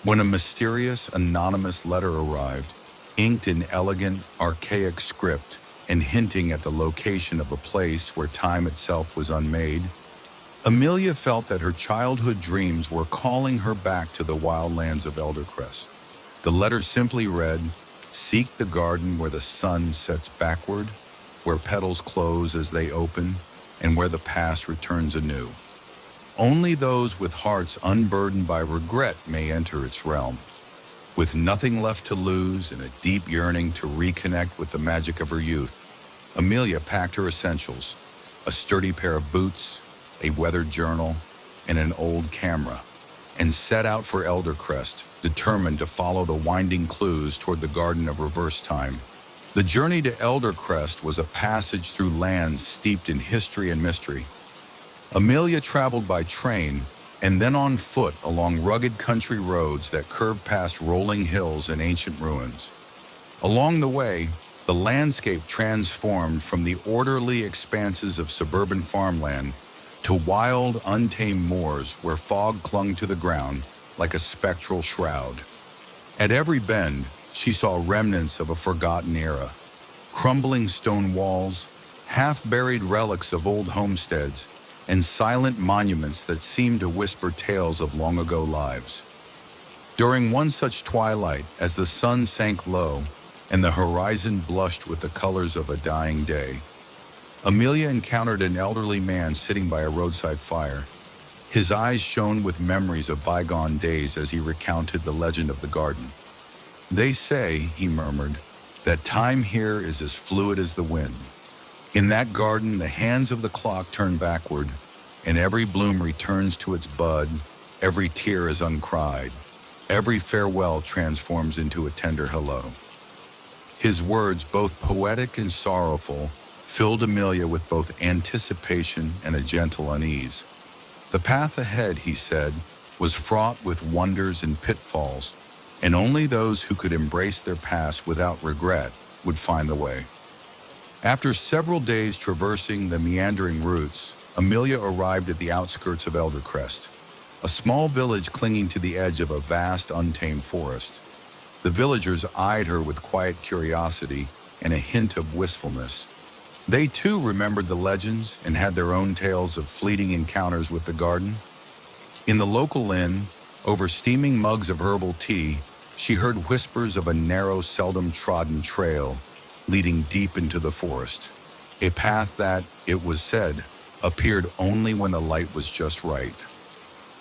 When a mysterious, anonymous letter arrived, inked in elegant, archaic script and hinting at the location of a place where time itself was unmade, Amelia felt that her childhood dreams were calling her back to the wildlands of Eldercrest. The letter simply read, "Seek the garden where the sun sets backward, where petals close as they open, and where the past returns anew. Only those with hearts unburdened by regret may enter its realm." With nothing left to lose and a deep yearning to reconnect with the magic of her youth, Amelia packed her essentials, a sturdy pair of boots, a weathered journal, and an old camera, and set out for Eldercrest, determined to follow the winding clues toward the Garden of Reverse Time. The journey to Eldercrest was a passage through lands steeped in history and mystery. Amelia traveled by train and then on foot along rugged country roads that curved past rolling hills and ancient ruins. Along the way, the landscape transformed from the orderly expanses of suburban farmland to wild, untamed moors where fog clung to the ground like a spectral shroud. At every bend, she saw remnants of a forgotten era, crumbling stone walls, half-buried relics of old homesteads, and silent monuments that seemed to whisper tales of long-ago lives. During one such twilight, as the sun sank low and the horizon blushed with the colors of a dying day, Amelia encountered an elderly man sitting by a roadside fire. His eyes shone with memories of bygone days as he recounted the legend of the garden. "They say," he murmured, "that time here is as fluid as the wind. In that garden, the hands of the clock turn backward, and every bloom returns to its bud, every tear is uncried, every farewell transforms into a tender hello." His words, both poetic and sorrowful, filled Amelia with both anticipation and a gentle unease. The path ahead, he said, was fraught with wonders and pitfalls, and only those who could embrace their past without regret would find the way. After several days traversing the meandering routes, Amelia arrived at the outskirts of Eldercrest, a small village clinging to the edge of a vast, untamed forest. The villagers eyed her with quiet curiosity and a hint of wistfulness. They too remembered the legends and had their own tales of fleeting encounters with the garden. In the local inn, over steaming mugs of herbal tea, she heard whispers of a narrow, seldom trodden trail leading deep into the forest, a path that, it was said, appeared only when the light was just right.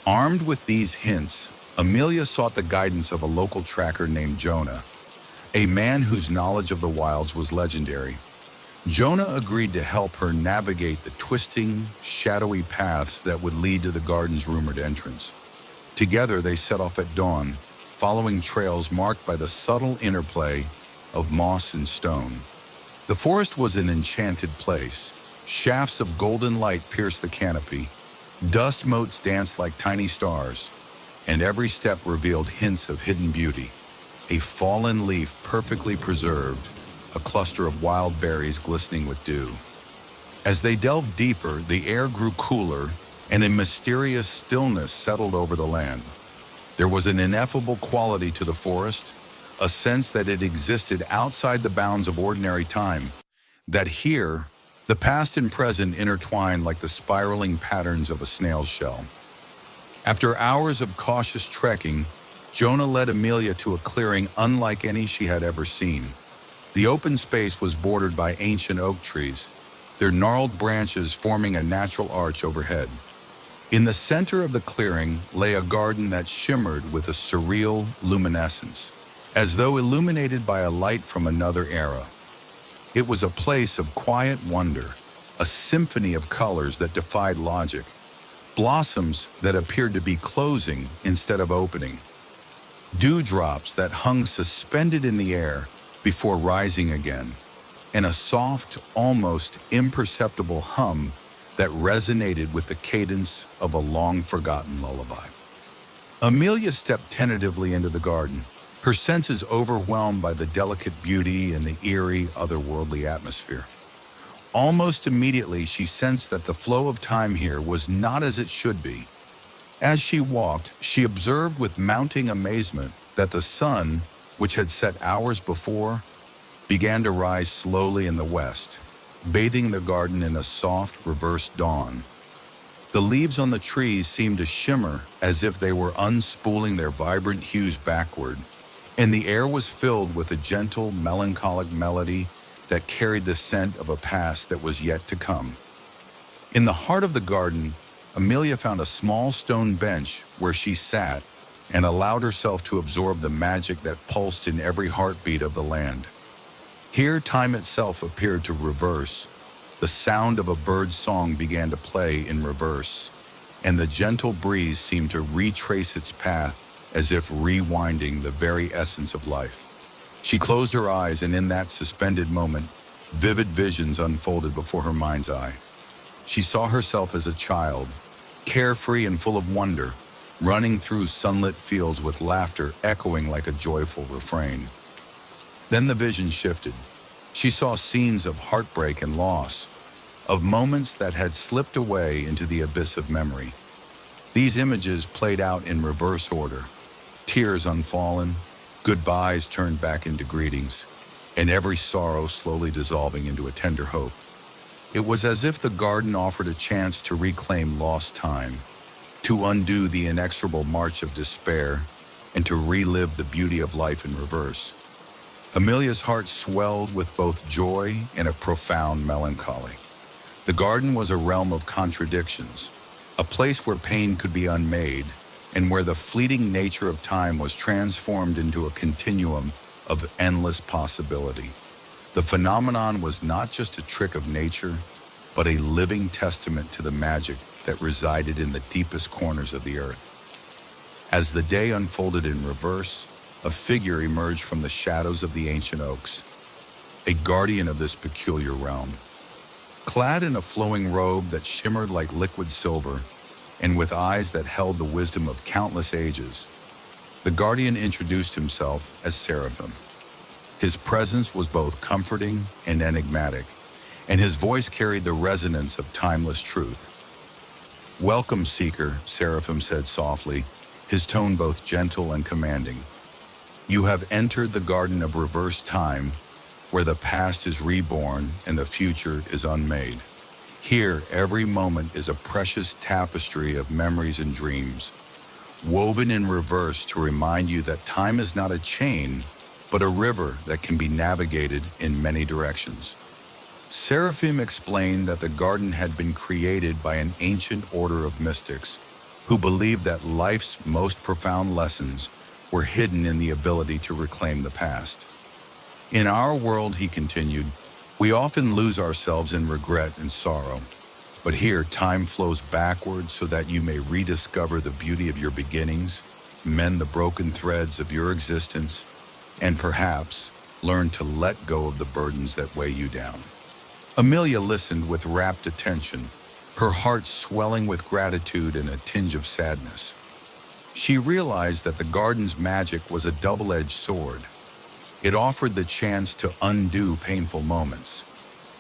Armed with these hints, Amelia sought the guidance of a local tracker named Jonah, a man whose knowledge of the wilds was legendary. Jonah agreed to help her navigate the twisting, shadowy paths that would lead to the garden's rumored entrance. Together, they set off at dawn, following trails marked by the subtle interplay of moss and stone. The forest was an enchanted place. Shafts of golden light pierced the canopy, dust motes danced like tiny stars, and every step revealed hints of hidden beauty. A fallen leaf perfectly preserved, a cluster of wild berries glistening with dew. As they delved deeper, the air grew cooler, and a mysterious stillness settled over the land. There was an ineffable quality to the forest, a sense that it existed outside the bounds of ordinary time, that here, the past and present intertwined like the spiraling patterns of a snail's shell. After hours of cautious trekking, Jonah led Amelia to a clearing unlike any she had ever seen. The open space was bordered by ancient oak trees, their gnarled branches forming a natural arch overhead. In the center of the clearing lay a garden that shimmered with a surreal luminescence, as though illuminated by a light from another era. It was a place of quiet wonder, a symphony of colors that defied logic, blossoms that appeared to be closing instead of opening, dewdrops that hung suspended in the air before rising again, and a soft, almost imperceptible hum that resonated with the cadence of a long-forgotten lullaby. Amelia stepped tentatively into the garden, her senses overwhelmed by the delicate beauty and the eerie, otherworldly atmosphere. Almost immediately, she sensed that the flow of time here was not as it should be. As she walked, she observed with mounting amazement that the sun, which had set hours before, began to rise slowly in the west, bathing the garden in a soft, reversed dawn. The leaves on the trees seemed to shimmer as if they were unspooling their vibrant hues backward, and the air was filled with a gentle, melancholic melody that carried the scent of a past that was yet to come. In the heart of the garden, Amelia found a small stone bench where she sat and allowed herself to absorb the magic that pulsed in every heartbeat of the land. Here, time itself appeared to reverse. The sound of a bird's song began to play in reverse, and the gentle breeze seemed to retrace its path as if rewinding the very essence of life. She closed her eyes, and in that suspended moment, vivid visions unfolded before her mind's eye. She saw herself as a child, carefree and full of wonder, running through sunlit fields with laughter echoing like a joyful refrain. Then the vision shifted. She saw scenes of heartbreak and loss, of moments that had slipped away into the abyss of memory. These images played out in reverse order: tears unfallen, goodbyes turned back into greetings, and every sorrow slowly dissolving into a tender hope. It was as if the garden offered a chance to reclaim lost time, to undo the inexorable march of despair, and to relive the beauty of life in reverse. Amelia's heart swelled with both joy and a profound melancholy. The garden was a realm of contradictions, a place where pain could be unmade, and where the fleeting nature of time was transformed into a continuum of endless possibility. The phenomenon was not just a trick of nature, but a living testament to the magic that resided in the deepest corners of the earth. As the day unfolded in reverse, a figure emerged from the shadows of the ancient oaks, a guardian of this peculiar realm. Clad in a flowing robe that shimmered like liquid silver, and with eyes that held the wisdom of countless ages, the guardian introduced himself as Seraphim. His presence was both comforting and enigmatic, and his voice carried the resonance of timeless truth. "Welcome, Seeker," Seraphim said softly, his tone both gentle and commanding. "You have entered the garden of reverse time, where the past is reborn and the future is unmade. Here, every moment is a precious tapestry of memories and dreams, woven in reverse to remind you that time is not a chain, but a river that can be navigated in many directions." Seraphim explained that the garden had been created by an ancient order of mystics who believed that life's most profound lessons were hidden in the ability to reclaim the past. "In our world," he continued, "we often lose ourselves in regret and sorrow. But here, time flows backward so that you may rediscover the beauty of your beginnings, mend the broken threads of your existence, and perhaps learn to let go of the burdens that weigh you down." Amelia listened with rapt attention, her heart swelling with gratitude and a tinge of sadness. She realized that the garden's magic was a double-edged sword. It offered the chance to undo painful moments,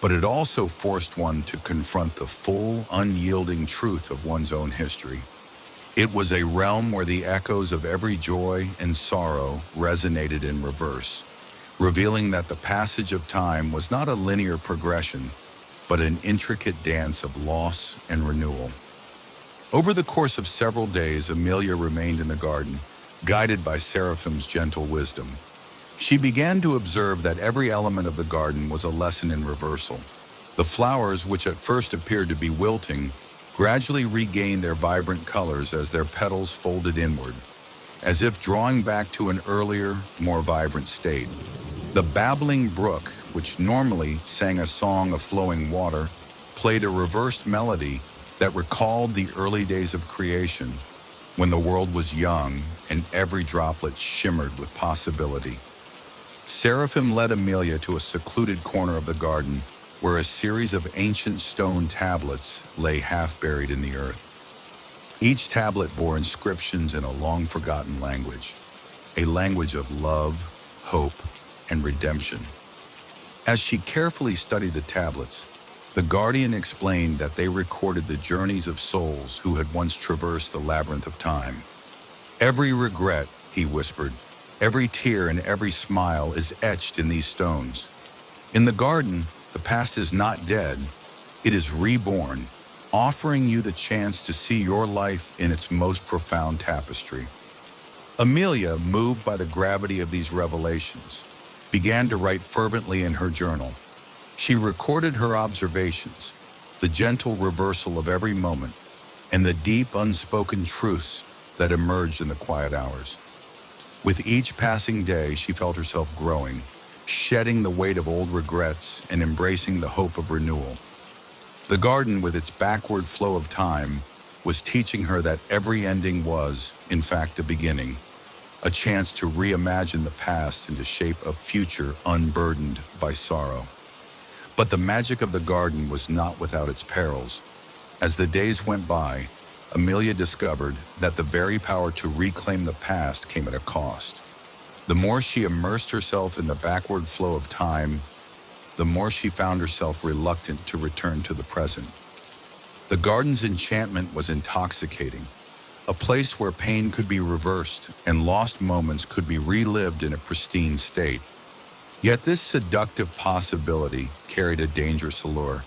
but it also forced one to confront the full, unyielding truth of one's own history. It was a realm where the echoes of every joy and sorrow resonated in reverse, revealing that the passage of time was not a linear progression, but an intricate dance of loss and renewal. Over the course of several days, Amelia remained in the garden, guided by Seraphim's gentle wisdom. She began to observe that every element of the garden was a lesson in reversal. The flowers, which at first appeared to be wilting, gradually regained their vibrant colors as their petals folded inward, as if drawing back to an earlier, more vibrant state. The babbling brook, which normally sang a song of flowing water, played a reversed melody that recalled the early days of creation, when the world was young and every droplet shimmered with possibility. Seraphim led Amelia to a secluded corner of the garden where a series of ancient stone tablets lay half buried in the earth. Each tablet bore inscriptions in a long-forgotten language, a language of love, hope, and redemption. As she carefully studied the tablets, the guardian explained that they recorded the journeys of souls who had once traversed the labyrinth of time. "Every regret," he whispered, "every tear and every smile is etched in these stones. In the garden, the past is not dead, it is reborn, offering you the chance to see your life in its most profound tapestry." Amelia, moved by the gravity of these revelations, began to write fervently in her journal. She recorded her observations, the gentle reversal of every moment, and the deep unspoken truths that emerged in the quiet hours. With each passing day, she felt herself growing, shedding the weight of old regrets and embracing the hope of renewal. The garden, with its backward flow of time, was teaching her that every ending was, in fact, a beginning, a chance to reimagine the past and to shape a future unburdened by sorrow. But the magic of the garden was not without its perils. As the days went by, Amelia discovered that the very power to reclaim the past came at a cost. The more she immersed herself in the backward flow of time, the more she found herself reluctant to return to the present. The garden's enchantment was intoxicating, a place where pain could be reversed and lost moments could be relived in a pristine state. Yet this seductive possibility carried a dangerous allure.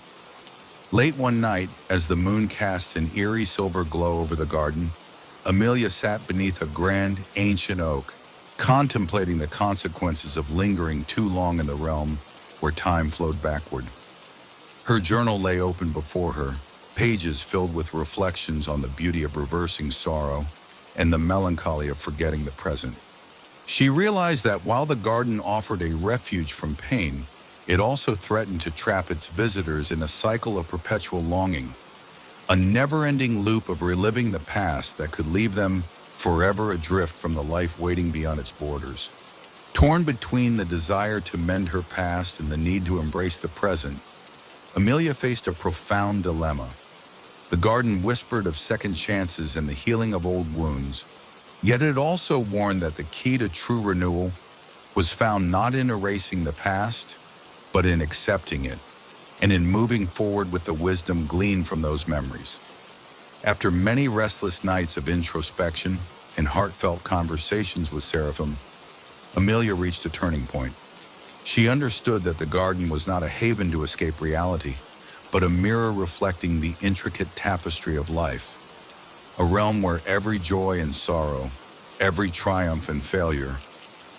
Late one night, as the moon cast an eerie silver glow over the garden, Amelia sat beneath a grand, ancient oak, contemplating the consequences of lingering too long in the realm where time flowed backward. Her journal lay open before her, pages filled with reflections on the beauty of reversing sorrow and the melancholy of forgetting the present. She realized that while the garden offered a refuge from pain, it also threatened to trap its visitors in a cycle of perpetual longing, a never-ending loop of reliving the past that could leave them forever adrift from the life waiting beyond its borders. Torn between the desire to mend her past and the need to embrace the present, Amelia faced a profound dilemma. The garden whispered of second chances and the healing of old wounds, yet it also warned that the key to true renewal was found not in erasing the past, but in accepting it, and in moving forward with the wisdom gleaned from those memories. After many restless nights of introspection and heartfelt conversations with Seraphim, Amelia reached a turning point. She understood that the garden was not a haven to escape reality, but a mirror reflecting the intricate tapestry of life, a realm where every joy and sorrow, every triumph and failure,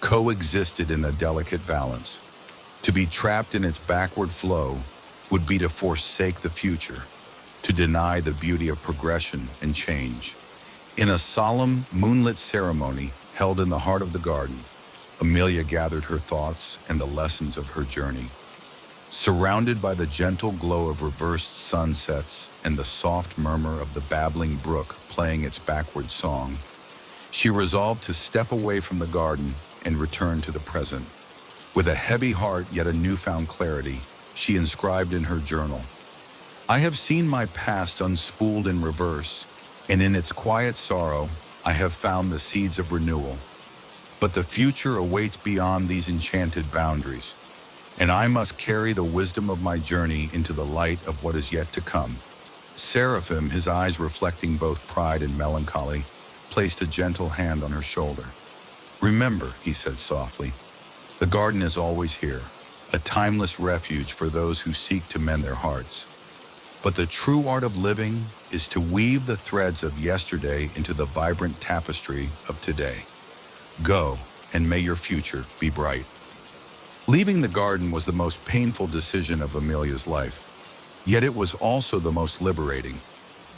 coexisted in a delicate balance. To be trapped in its backward flow would be to forsake the future, to deny the beauty of progression and change. In a solemn, moonlit ceremony held in the heart of the garden, Amelia gathered her thoughts and the lessons of her journey. Surrounded by the gentle glow of reversed sunsets and the soft murmur of the babbling brook playing its backward song, she resolved to step away from the garden and return to the present. With a heavy heart yet a newfound clarity, she inscribed in her journal, "I have seen my past unspooled in reverse, and in its quiet sorrow, I have found the seeds of renewal. But the future awaits beyond these enchanted boundaries, and I must carry the wisdom of my journey into the light of what is yet to come." Seraphim, his eyes reflecting both pride and melancholy, placed a gentle hand on her shoulder. "Remember," he said softly, "the garden is always here, a timeless refuge for those who seek to mend their hearts. But the true art of living is to weave the threads of yesterday into the vibrant tapestry of today. Go, and may your future be bright." Leaving the garden was the most painful decision of Amelia's life, yet it was also the most liberating.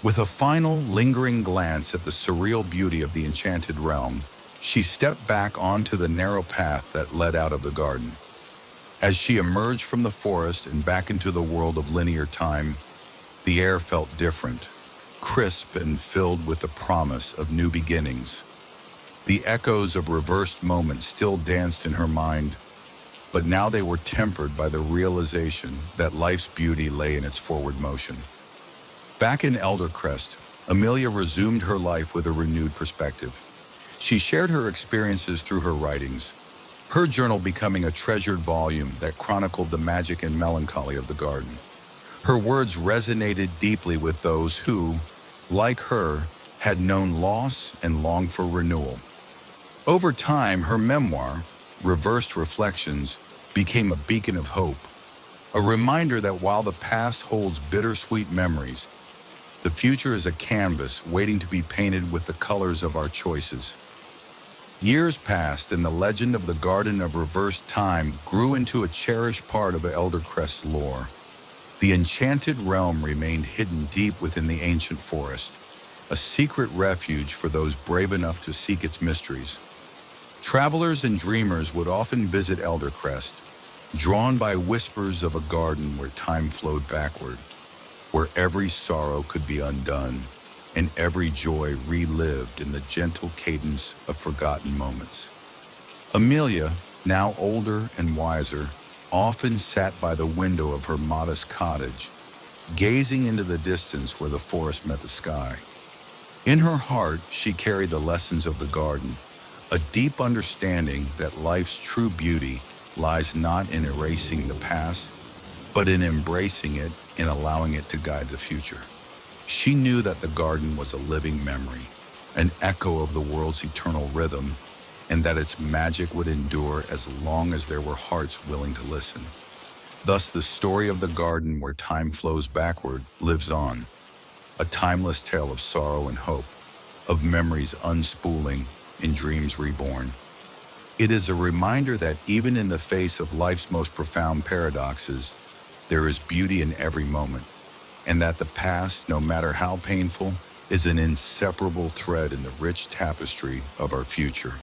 With a final, lingering glance at the surreal beauty of the enchanted realm, she stepped back onto the narrow path that led out of the garden. As she emerged from the forest and back into the world of linear time, the air felt different, crisp and filled with the promise of new beginnings. The echoes of reversed moments still danced in her mind, but now they were tempered by the realization that life's beauty lay in its forward motion. Back in Eldercrest, Amelia resumed her life with a renewed perspective. She shared her experiences through her writings, her journal becoming a treasured volume that chronicled the magic and melancholy of the garden. Her words resonated deeply with those who, like her, had known loss and longed for renewal. Over time, her memoir, Reversed Reflections, became a beacon of hope, a reminder that while the past holds bittersweet memories, the future is a canvas waiting to be painted with the colors of our choices. Years passed, and the legend of the Garden of Reversed Time grew into a cherished part of Eldercrest's lore. The enchanted realm remained hidden deep within the ancient forest, a secret refuge for those brave enough to seek its mysteries. Travelers and dreamers would often visit Eldercrest, drawn by whispers of a garden where time flowed backward, where every sorrow could be undone and every joy relived in the gentle cadence of forgotten moments. Amelia, now older and wiser, often sat by the window of her modest cottage, gazing into the distance where the forest met the sky. In her heart, she carried the lessons of the garden, A deep understanding that life's true beauty lies not in erasing the past, but in embracing it and allowing it to guide the future. She knew that the garden was a living memory, an echo of the world's eternal rhythm, and that its magic would endure as long as there were hearts willing to listen. Thus, the story of the garden where time flows backward lives on, a timeless tale of sorrow and hope, of memories unspooling and dreams reborn. It is a reminder that even in the face of life's most profound paradoxes, there is beauty in every moment, and that the past, no matter how painful, is an inseparable thread in the rich tapestry of our future.